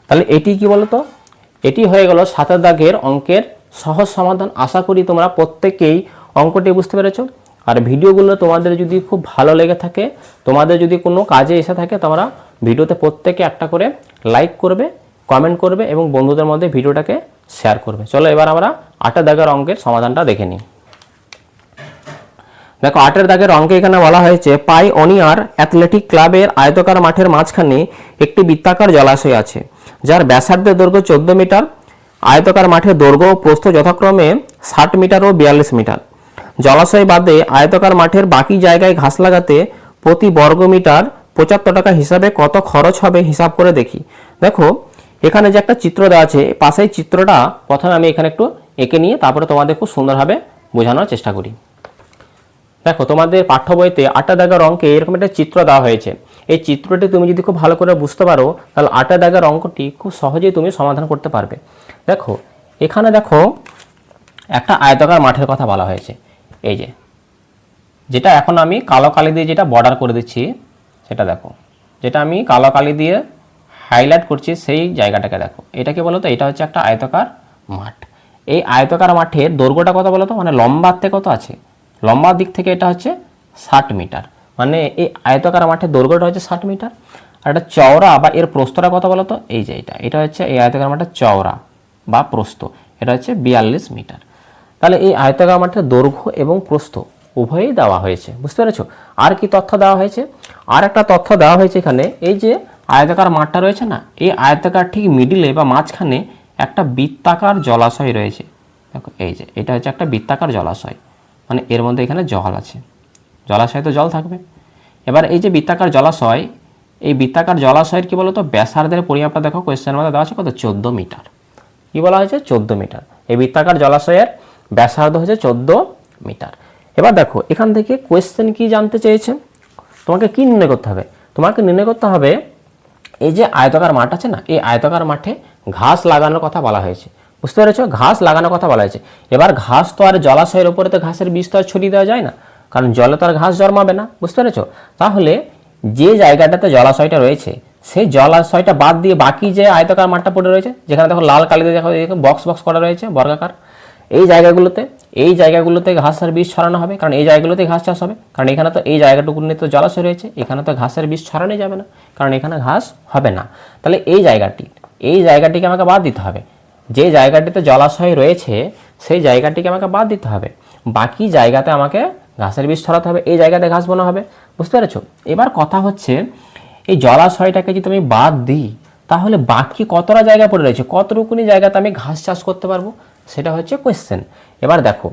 Speaker 1: তাহলে এটি কি বলতো, এটি হয়ে গেল 7 দাগের অঙ্কের সহজ সমাধান। আশা করি তোমরা প্রত্যেকেই অঙ্কটি বুঝতে পেরেছো। আর ভিডিওগুলো তোমাদের যদি খুব ভালো লেগে থাকে, তোমাদের যদি কোনো কাজে এসে থাকে, তোমরা ভিডিওতে প্রত্যেকে একটা করে লাইক করবে, কমেন্ট করবে এবং বন্ধুদের মধ্যে ভিডিওটাকে শেয়ার করবে। চলো এবার আমরা 8 দাগের অঙ্কের সমাধানটা দেখে নিই। দেখো 8 দাগের অঙ্কে এখানে বলা হয়েছে পাইওনিয়ার অ্যাথলেটিক ক্লাবের আয়তকার মাঠের মাঝখানে একটি বৃত্তাকার জলাশয় আছে, যার ব্যাসার্ধের দৈর্ঘ্য 14 মিটার। আয়তকার মাঠের দৈর্ঘ্য ও প্রস্থ যথাক্রমে 60 মিটার ও 42 মিটার। জলাশয় বাদে আয়তাকার মাঠের বাকি জায়গায় ঘাস লাগাতে প্রতি বর্গ মিটার 75 টাকা হিসাবে কত খরচ হবে হিসাব করে দেখি। দেখো এখানে যে একটা চিত্র দেওয়া আছে, পাশেই চিত্রটা প্রথমে আমি এখানে একটু এঁকে নিয়ে তারপরে তোমাদের খুব সুন্দরভাবে বোঝানোর চেষ্টা করি। দেখো তোমাদের পাঠ্য বইতে 8টা দাগের অঙ্কে এরকম একটা চিত্র দেওয়া হয়েছে। এই চিত্রটি তুমি যদি খুব ভালো করে বুঝতে পারো তাহলে 8টা দাগের অঙ্কটি খুব সহজেই তুমি সমাধান করতে পারবে। দেখো এখানে দেখো একটা আয়তাকার মাঠের কথা বলা হয়েছে, এই যে যেটা এখন আমি কালো কালি দিয়ে যেটা বর্ডার করে দিচ্ছি সেটা দেখো, যেটা আমি কালো কালি দিয়ে হাইলাইট করছি সেই জায়গাটাকে দেখো। এটা কি বলতো, এটা হচ্ছে একটা আয়তাকার মাঠ। এই আয়তাকার মাঠের দৈর্ঘ্যটা কত বলতো, মানে লম্বাতে কত আছে, লম্বার দিক থেকে এটা হচ্ছে 60 মিটার, মানে এই আয়তাকার মাঠের দৈর্ঘ্যটা হচ্ছে 60 মিটার। আর এটা চওড়া বা এর প্রস্থটা কত বলতো, এই যে এটা হচ্ছে এই আয়তাকার মাঠের চওড়া বা প্রস্থ, এটা হচ্ছে 42 মিটার। তাহলে এই আয়তাকার মাঠের দৈর্ঘ্য এবং প্রস্থ উভয়ই দেওয়া হয়েছে, বুঝতে পেরেছো। আর কি তথ্য দেওয়া হয়েছে, আর একটা তথ্য দেওয়া হয়েছে এখানে, এই যে আয়তাকার মাঠটা রয়েছে না, এই আয়তাকার ঠিক মিডিলে বা মাঝখানে একটা বৃত্তাকার জলাশয় রয়েছে। দেখো এই যে এটা হচ্ছে একটা বৃত্তাকার জলাশয়, মানে এর মধ্যে এখানে জল আছে, জলাশয় তো জল থাকবে। এবার এই যে বৃত্তাকার জলাশয়, এই বৃত্তাকার জলাশয়ের কি বলতো ব্যাসার্ধের পরিমাপটা দেখো কোয়েশ্চেনের মধ্যে দেওয়া আছে কত, 14 মিটার। কি বলা হয়েছে, 14 মিটার। এই বৃত্তাকার জলাশয়ের ব্যাসার্ধ হচ্ছে 14 মিটার। এবার দেখো এখান থেকে কোয়েশ্চেন কি জানতে চেয়েছে, তোমাকে কি নির্ণয় করতে হবে, তোমাকে নির্ণয় করতে হবে এই যে আয়তাকার মাঠ আছে না, এই আয়তাকার মাঠে ঘাস লাগানোর কথা বলা হয়েছে, বুঝতে পেরেছো, ঘাস লাগানোর কথা বলা হয়েছে। এবার ঘাস তো আর জলাশয়ের উপরে তো ঘাসের বীজ তো আর ছড়িয়ে দেওয়া যায় না, কারণ জলে তো আর ঘাস জন্মাবে না, বুঝতে পেরেছো। তাহলে যে জায়গাটাতে জলাশয়টা রয়েছে সেই জলাশয়টা বাদ দিয়ে বাকি যে আয়তাকার মাঠটা পড়ে রয়েছে, যেখানে দেখো লাল কালিতে দেখো বক্স বক্স করা রয়েছে বর্গাকার, এই জায়গাগুলোতে ঘাসের বীজ ছড়ানো হবে, কারণ এই জায়গাগুলোতে ঘাস চাষ হবে, কারণ এখানে তো এই জায়গাটুকু নিয়ে তো জলাশয় রয়েছে, এখানে তো ঘাসের বীজ ছড়ানো যাবে না, কারণ এখানে ঘাস হবে না। তাহলে এই জায়গাটিকে আমাকে বাদ দিতে হবে, যে জায়গাটিতে জলাশয় রয়েছে সেই জায়গাটিকে আমাকে বাদ দিতে হবে, বাকি জায়গাতে আমাকে ঘাসের বীজ ছড়াতে হবে, এই জায়গাতে ঘাস বোনা হবে, বুঝতে পেরেছো। এবার কথা হচ্ছে এই জলাশয়টাকে যদি আমি বাদ দিই তাহলে বাকি কতটা জায়গা পড়ে রয়েছে, কতটুকুনি জায়গাতে আমি ঘাস চাষ করতে পারবো, সেটা হচ্ছে কোয়েশ্চেন। এবার দেখো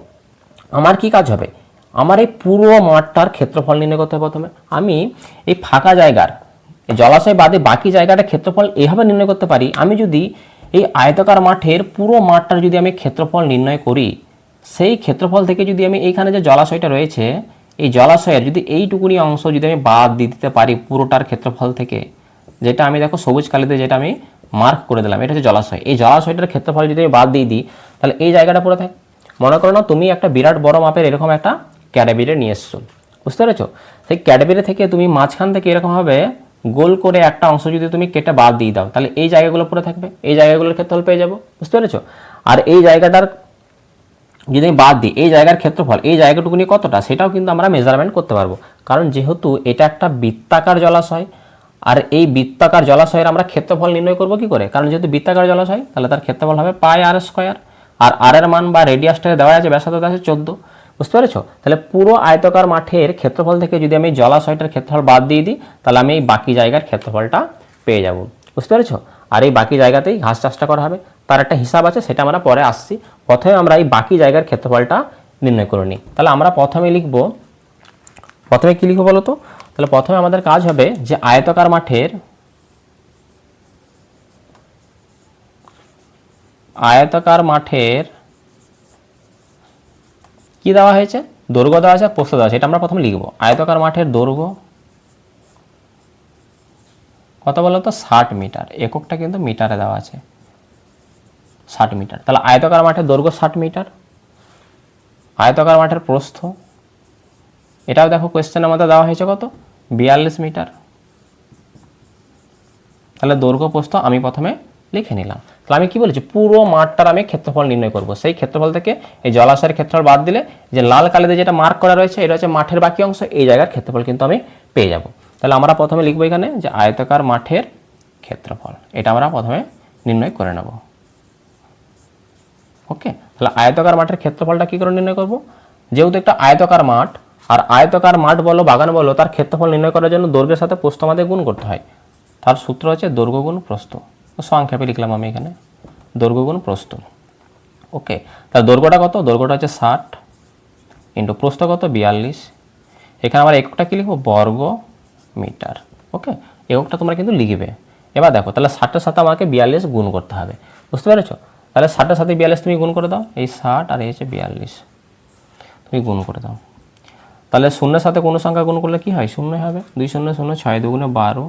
Speaker 1: আমার কি কাজ হবে, আমার এই পুরো মাঠটার ক্ষেত্রফল নির্ণয় করতে হবে। প্রথমে আমি এই ফাঁকা জায়গার এই জলাশয় বাদে বাকি জায়গাটার ক্ষেত্রফল এইভাবে নির্ণয় করতে পারি, আমি যদি এই আয়তাকার মাঠের পুরো মাঠটার যদি আমি ক্ষেত্রফল নির্ণয় করি, সেই ক্ষেত্রফল থেকে যদি আমি এইখানে যে জলাশয়টা রয়েছে এই জলাশয়ের যদি এইটুকুনি অংশ যদি আমি বাদ দিয়ে দিতে পারি পুরোটার ক্ষেত্রফল থেকে, যেটা আমি দেখো সবুজ কালিতে যেটা আমি মার্ক করে দিলাম, এটা হচ্ছে জলাশয়, এই জলাশয়টার ক্ষেত্রফল যদি আমি বাদ দিয়ে দিই তাহলে এই জায়গাটা পড়ে থাকে। মনে করো না তুমি একটা বিরাট বড় মাপের এরকম একটা ক্যাটাবিরে নিয়ে এসছো, বুঝতে পেরেছো, সেই ক্যাটাবিরে থেকে তুমি মাঝখান থেকে এরকমভাবে গোল করে একটা অংশ যদি তুমি কেটে বাদ দিয়ে দাও তাহলে এই জায়গাগুলো পড়ে থাকবে, এই জায়গাগুলোর ক্ষেত্রফল পেয়ে যাবো, বুঝতে পেরেছো। আর এই জায়গাটার যদি আমি বাদ দিই এই জায়গার ক্ষেত্রফল এই জায়গাটুকু নিয়ে কতটা সেটাও কিন্তু আমরা মেজারমেন্ট করতে পারবো, কারণ যেহেতু এটা একটা বৃত্তাকার জলাশয়, আর এই বৃত্তাকার জলাশয়ের আমরা ক্ষেত্রফল নির্ণয় করবো কি করে, কারণ যেহেতু বৃত্তাকার জলাশয় তাহলে তার ক্ষেত্রফল হবে পাই আর স্কয়ার, আর আর এর মান বা রেডিয়াসটা দেওয়া আছে ব্যাসার্ধ দেওয়া আছে 14, বুঝতে পেরেছো। তাহলে পুরো আয়তাকার মাঠের ক্ষেত্রফল থেকে যদি আমি জলাশয়টার ক্ষেত্রফল বাদ দিয়ে দিই তাহলে আমি এই বাকি জায়গার ক্ষেত্রফলটা পেয়ে যাব, বুঝতে পেরেছো। আর এই বাকি জায়গাতেই ঘাস চাষটা করা হবে, তার একটা হিসাব আছে সেটা আমরা পরে আসছি। প্রথমে আমরা এই বাকি জায়গার ক্ষেত্রফলটা নির্ণয় করে নিই। তাহলে আমরা প্রথমে কি লিখবো বলো তো, তাহলে প্রথমে আমাদের কাজ হবে যে আয়তাকার মাঠের কি দেওয়া হয়েছে, দৈর্ঘ্য দেওয়া আছে, প্রস্থ দেওয়া আছে, এটা আমরা প্রথমে লিখবো। আয়তাকার মাঠের দৈর্ঘ্য কত বলতো 60 মিটার, এককটা কিন্তু মিটারে দেওয়া আছে 60 মিটার। তাহলে আয়তাকার মাঠের দৈর্ঘ্য 60 মিটার, আয়তাকার মাঠের প্রস্থ এটাও দেখো কোয়েশ্চেনের মধ্যে দেওয়া হয়েছে কত 42 মিটার। তাহলে দৈর্ঘ্য প্রস্থ আমি প্রথমে লিখে নিলাম। তাহলে আমি কি বলেছি, পুরো মাঠটার আমি ক্ষেত্রফল নির্ণয় করব, সেই ক্ষেত্রফল থেকে এই জলাশয়ের ক্ষেত্রফল বাদ দিলে যে লাল কালিতে যেটা মার্ক করা রয়েছে এটা হচ্ছে মাঠের বাকি অংশ, এই জায়গার ক্ষেত্রফল কিন্তু আমি পেয়ে যাব। তাহলে আমরা প্রথমে লিখবো এখানে যে আয়তাকার মাঠের ক্ষেত্রফল, এটা আমরা প্রথমে নির্ণয় করে নেব। ওকে, তাহলে আয়তাকার মাঠের ক্ষেত্রফলটা কি করে নির্ণয় করব, যেহেতু একটা আয়তাকার মাঠ, আর আয়তাকার মাঠ বলো বাগান বলো তার ক্ষেত্রফল নির্ণয় করার জন্য দৈর্ঘ্যের সাথে প্রস্থ আমাদের গুণ করতে হয়, তার সূত্র হচ্ছে দৈর্ঘ্য গুণ প্রস্থ। সংক্ষেপে লিখলাম আমি এখানে দৈর্ঘ্য গুণ প্রস্থ। ওকে, তাহলে দৈর্ঘ্যটা কত? দৈর্ঘ্যটা হচ্ছে 60 ইন্টু প্রস্থ কত? 42। এখানে আমরা এককটা কি লিখবো? বর্গ মিটার। ওকে, এককটা তোমরা কিন্তু লিখবে। এবার দেখো, তাহলে 60-এর সাথে আমাকে 42 গুণ করতে হবে, বুঝতে পেরেছো? তাহলে 60-এর সাথে 42 তুমি গুণ করে দাও, এই 60 আর এই হচ্ছে 42 তুমি গুণ করে দাও। তাহলে শূন্যের সাথে কোনো সংখ্যা গুণ করলে কি হয়? শূন্য হবে। 2 শূন্য শূন্য, 6 দুগুণে 12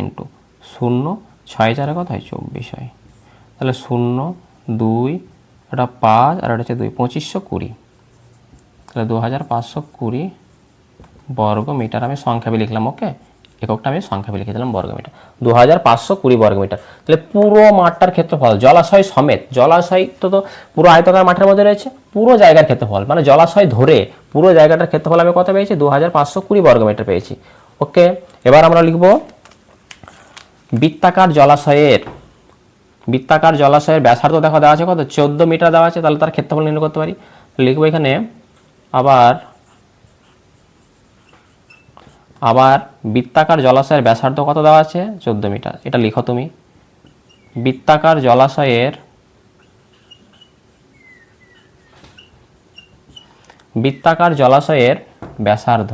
Speaker 1: ইন্টু শূন্য, 6 4 কত হয়? 24 হয়। তাহলে 0 2 এটা 5 আর এটা হচ্ছে 2, 2520। তাহলে 2520 বর্গ মিটার আমি সংখ্যাবি লিখলাম। ওকে, এককটা আমি সংখ্যাবি লিখে দিলাম বর্গ মিটার, 2520 বর্গ মিটার। তাহলে পুরো মাঠটার ক্ষেত্রফল জলাশয় সমেত, জলাশয় তো পুরো আয়তাকার মাঠের মধ্যে রয়েছে, পুরো জায়গার ক্ষেত্রফল মানে জলাশয় ধরে পুরো জায়গাটার ক্ষেত্রফল আমি কত পেয়েছি? 2520 বর্গ মিটার পেয়েছি। ওকে, এবার আমরা লিখব বৃত্তাকার জলাশয়ের ব্যাসার্ধ দেখো দেওয়া আছে কত? 14 মিটার দেওয়া আছে। তাহলে তার ক্ষেত্রফল নির্ণয় করতে পারি। লিখবো এখানে আবার বৃত্তাকার জলাশয়ের ব্যাসার্ধ কত দেওয়া আছে? 14 মিটার। এটা লিখো তুমি, বৃত্তাকার জলাশয়ের ব্যাসার্ধ।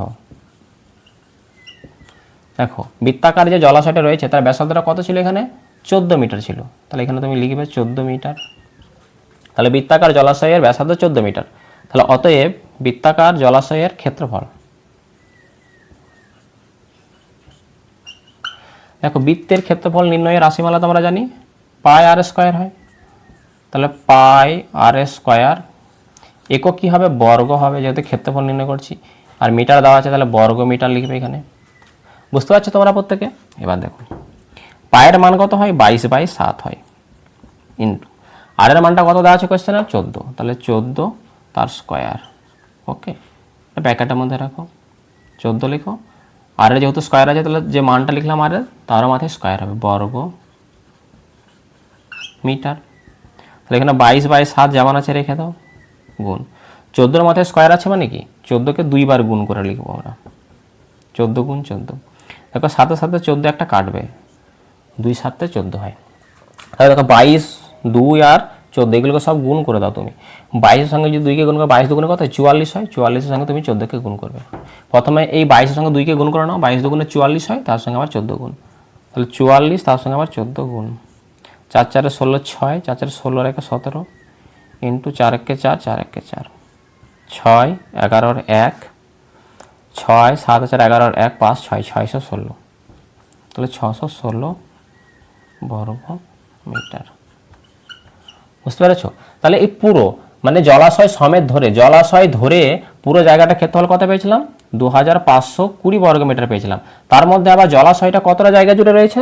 Speaker 1: দেখো বৃত্তাকার যে জলাশয়টা রয়েছে তার ব্যাসার্ধটা কত ছিল? এখানে 14 মিটার ছিল। তাহলে এখানে তুমি লিখবে 14 মিটার। তাহলে বৃত্তাকার জলাশয়ের ব্যাসার্ধ 14 মিটার। তাহলে অতএব বৃত্তাকার জলাশয়ের ক্ষেত্রফল, দেখো বৃত্তের ক্ষেত্রফল নির্ণয়ের রাশিমালা তো আমরা জানি পাই আর স্কয়ার হয়। তাহলে পাই আর স্কয়ার, একক কী হবে? বর্গ হবে, যেহেতু ক্ষেত্রফল নির্ণয় করছি। আর মিটার দেওয়া আছে, তাহলে বর্গ মিটার লিখবে এখানে। বুঝতে পারছো তোমরা প্রত্যেকে? এবার দেখো পায়ের মান কত হয়? 22/7 হয় ইন্টু আর এর মানটা কত দেওয়া আছে কোয়েশ্চেনে? 14। তাহলে 14 তার স্কয়ার। ওকে, ব্র্যাকেটের মধ্যে রাখো, 14 লিখো। আর এর যেহেতু স্কয়ার আছে তাহলে যে মানটা লিখলাম আর তারও মাথায় স্কয়ার হবে, বর্গ মিটার। তাহলে এখানে 22/7 যেমন আছে রেখে দাও, গুণ 14-এর মাথায় স্কয়ার আছে মানে কি? 14কে 2 বার গুণ করে লিখবো আমরা, 14 গুণ 14। দেখো 7-এর সাথে 14 একটা কাটবে, 2 7 14 হয়। তাহলে দেখো 22, 2 আর 14 এগুলোকে সব গুণ করে দাও তুমি। 22-এর সঙ্গে যদি 2কে গুণ করো, 22 দুগুণে কত হয়? 44 হয়। 44-এর সঙ্গে তুমি 14কে গুণ করবে। প্রথমে এই 22-এর সঙ্গে 2কে গুণ করে নাও, 22 দুগুণে 44 হয়, তার সঙ্গে আবার 14 গুণ। তাহলে 44 তার সঙ্গে আবার 14 গুণ। 4 4 16 6, 4 4 16 আর 1 17 ইন্টু 4 1 4, 4 1 4, 6 11 1, 6 7 4 11 1 5 6, 616। তাহলে 616 বর্গ মিটার। বুঝতে পেরেছো? তাহলে এই পুরো মানে জলাশয় সমেত ধরে, জলাশয় ধরে পুরো জায়গাটা ক্ষেত্রফল কত পেয়েছিলাম? 2520 বর্গ মিটার পেয়েছিলাম। তার মধ্যে আবার জলাশয়টা কতটা জায়গা জুড়ে রয়েছে?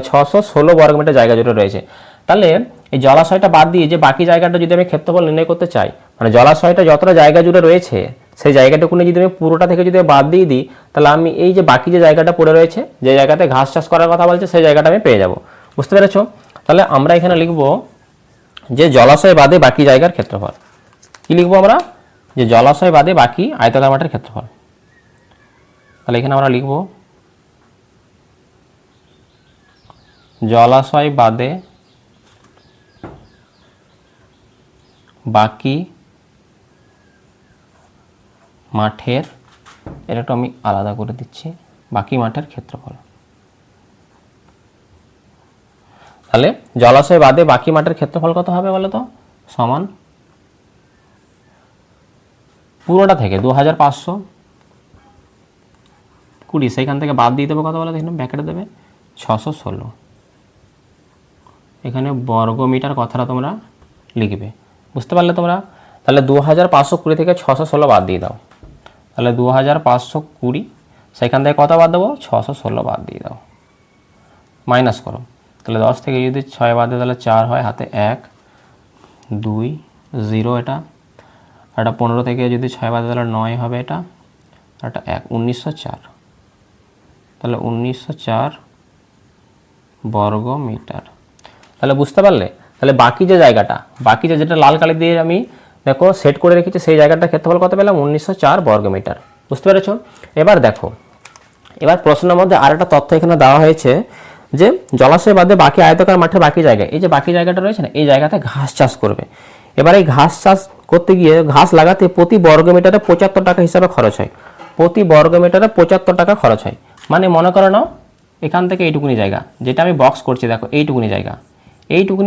Speaker 1: 616 বর্গ মিটার জায়গা জুড়ে রয়েছে। তাহলে এই জলাশয়টা বাদ দিয়ে যে বাকি জায়গাটা যদি আমি ক্ষেত্রফল নির্ণয় করতে চাই, মানে জলাশয়টা যতটা জায়গা জুড়ে রয়েছে সেই জায়গাটুকু যদি আমি পুরোটা থেকে যদি বাদ দিয়ে দিই, তাহলে আমি এই যে বাকি যে জায়গাটা পড়ে রয়েছে, যে জায়গাতে ঘাস চাষ করার কথা বলছে, সেই জায়গাটা আমি পেয়ে যাব। বুঝতে পেরেছো? তাহলে আমরা এখানে লিখবো যে জলাশয় বাদে বাকি জায়গার ক্ষেত্রফল। কি লিখবো আমরা? যে জলাশয় বাদে বাকি আয়তাকার মাঠের ক্ষেত্রফল। তাহলে এখানে আমরা লিখব জলাশয় বাদে বাকি মাঠের, এটা একটু আমি আলাদা করে দিচ্ছি, বাকি মাঠের ক্ষেত্রফল। তাহলে জলাশয় বাদে বাকি মাঠের ক্ষেত্রফল কত হবে বলো তো? সমান পুরোটা থেকে 2520, সেইখান থেকে বাদ দিয়ে দেবে কত বলো? এখানে ব্র্যাকেটে দেবে 616। এখানে বর্গ মিটার কথাটা তোমরা লিখবে। বুঝতে পারলে তোমরা? তাহলে 2520 থেকে 616 বাদ দিয়ে দাও। তাহলে 2520, সেখান থেকে কত বাদ দেবো? 616 বাদ দিয়ে দাও, মাইনাস করো। তাহলে 10 থেকে যদি 6 বাদ দেয় তাহলে 4 হয়, হাতে 1 2 0 এটা। আর এটা 15 থেকে যদি 6 বাদ দেয় তাহলে 9 হবে এটা, আর এটা 1, 1904। তাহলে 1904 বর্গ মিটার। তাহলে বুঝতে পারলে? তাহলে বাকি যে জায়গাটা, বাকি যেটা লাল কালি দিয়ে আমি দেখো সেট করে রেখেছি, সেই জায়গাটার ক্ষেত্রফল কত পেলাম? 1904 বর্গ মিটার। বুঝতে পেরেছ? এবার দেখো, এবার প্রশ্নের মধ্যে আরেকটা তথ্য এখানে দেওয়া হয়েছে যে জলাশয় বাদে বাকি আয়তাকার মাঠের বাকি জায়গায়, এই যে বাকি জায়গাটা রয়েছে না, এই জায়গাতে ঘাস চাষ করবে। এবার এই ঘাস চাষ করতে গিয়ে ঘাস লাগাতে প্রতি বর্গ মিটারে 75 টাকা হিসাবে খরচ হয়, প্রতি বর্গ মিটারে 75 টাকা খরচ হয়। মানে মনে করো নাও এখান থেকে এইটুকুনি জায়গা, যেটা আমি বক্স করছি দেখো এইটুকুনি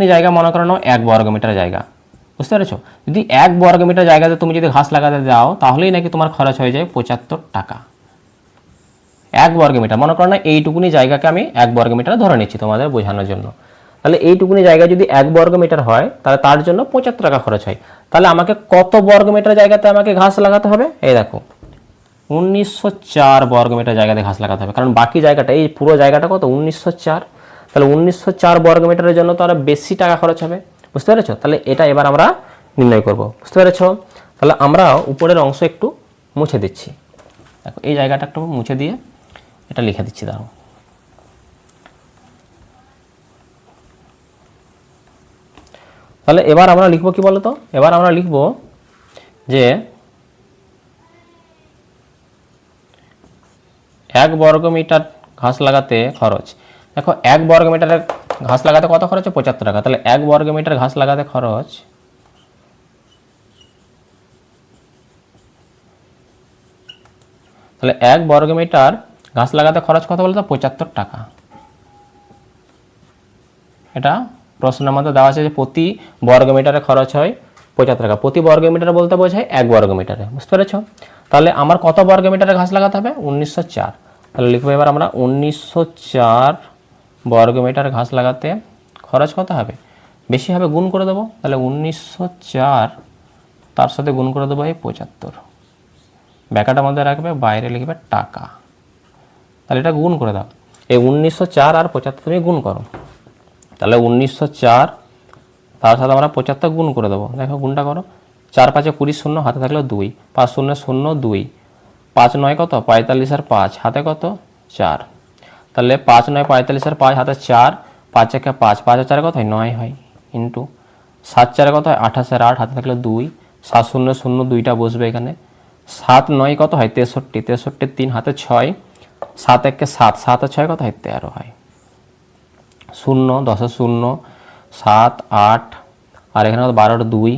Speaker 1: জায়গা মনে করো নাও 1 বর্গ মিটার জায়গা, বুঝতে পেরেছো? যদি 1 বর্গ মিটার জায়গাতে তুমি যদি ঘাস লাগাতে যাও তাহলেই নাকি তোমার খরচ হয়ে যায় 75 টাকা। 1 বর্গ মিটার মনে করো না, এইটুকুনি জায়গাকে আমি 1 বর্গ মিটার ধরে নিচ্ছি তোমাদের বোঝানোর জন্য। তাহলে এইটুকুনি জায়গা যদি 1 বর্গ মিটার হয় তাহলে তার জন্য 75 টাকা খরচ হয়। তাহলে আমাকে কত বর্গ মিটার জায়গাতে আমাকে ঘাস লাগাতে হবে? এই দেখো 1904 বর্গ মিটার জায়গাতে ঘাস লাগাতে হবে, কারণ বাকি জায়গাটা এই পুরো জায়গাটা কত 1904। তাহলে 1904 বর্গ মিটারের জন্য তো আরো বেশি টাকা খরচ হবে, বুঝতে পেরেছো? তাহলে এটা এবার আমরা নির্ণয় করব, বুঝতে পেরেছো? তাহলে আমরা উপরের অংশ একটু মুছে দিচ্ছি, দেখো এই জায়গাটা একটু মুছে দিয়ে এটা লিখে দিচ্ছি। দাও তাহলে এবার আমরা লিখবো কি বলতো, এবার আমরা লিখবো যে 1 বর্গ মিটার ঘাস লাগাতে খরচ, দেখো 1 বর্গ মিটারের ঘাস লাগাতে কত খরচ? 75 টাকা। তাহলে 1 বর্গ মিটার ঘাস লাগাতে খরচ, তাহলে 1 বর্গ মিটার ঘাস লাগাতে খরচ কত বলতো? 75 টাকা। এটা প্রশ্নের মধ্যে দেওয়া আছে যে প্রতি বর্গ মিটারে খরচ হয় 75 টাকা। প্রতি বর্গ মিটার বলতে বোঝায় 1 বর্গ মিটারে, বুঝতে পেরেছো? তাহলে আমার কত বর্গ মিটারে ঘাস লাগাতে হবে? 1904। তাহলে লিখবো এবার আমরা 1904 বর্গ মিটার ঘাস লাগাতে খরচ কত হবে? বেশি হবে, গুণ করে দেবো। তাহলে 1904 তার সাথে গুণ করে দেবো এই 75, ব্যাকাটার মধ্যে রাখবে, বাইরে লিখবে টাকা। তাহলে এটা গুণ করে দাও, এই 1904 আর 75 তুমি গুণ করো। তাহলে 1904 তার সাথে আমরা 75 গুণ করে দেবো। দেখো গুণটা করো, 4 5 20 শূন্য, হাতে থাকলো 2, 5 0 0 2, 5 9 কত 45 আর 5 হাতে কত 4। তাহলে 5 9 45 আর 5 হাতে 4, 5 1 5, 5 4 কত হয় 9 হয়, ইন্টু 7 4 কত হয় 28 আর 8 হাতে থাকলো 2, 7 0 0 2টা বসবে এখানে, 7 9 কত হয় 63, 63 3 হাতে 6, 7 1 7, 7 আর 6 কত হয় 13 হয়, 0 10 0 7 8 আর এখানে 12 2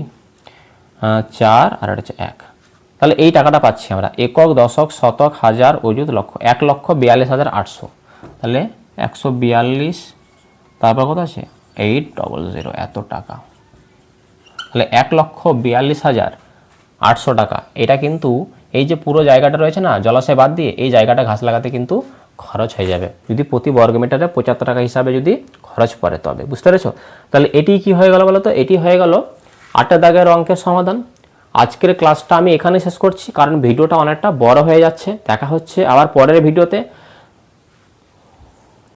Speaker 1: 4 আর এটা হচ্ছে 1। তাহলে এই টাকাটা পাচ্ছি আমরা একক দশক শতক হাজার অযুত লক্ষ, 1,42,800। তাহলে 142 তারপর কত আছে 800 এত টাকা। তাহলে 1,42,800 টাকা। এটা কিন্তু এই যে পুরো জায়গাটা রয়েছে না জলাশয় বাদ দিয়ে, এই জায়গাটা ঘাস লাগাতে কিন্তু খরচ হয়ে যাবে যদি প্রতি বর্গ মিটারে 75 টাকা হিসাবে যদি খরচ পড়ে, তবে বুঝতে পেরেছো? তাহলে এটি কি হয়ে গেল বলো তো? এটি হয়ে গেল 8 দাগের অঙ্কের সমাধান। আজকের ক্লাসটা আমি এখানে শেষ করছি, কারণ ভিডিওটা অনেকটা বড় হয়ে যাচ্ছে। দেখা হচ্ছে আবার পরের ভিডিওতে।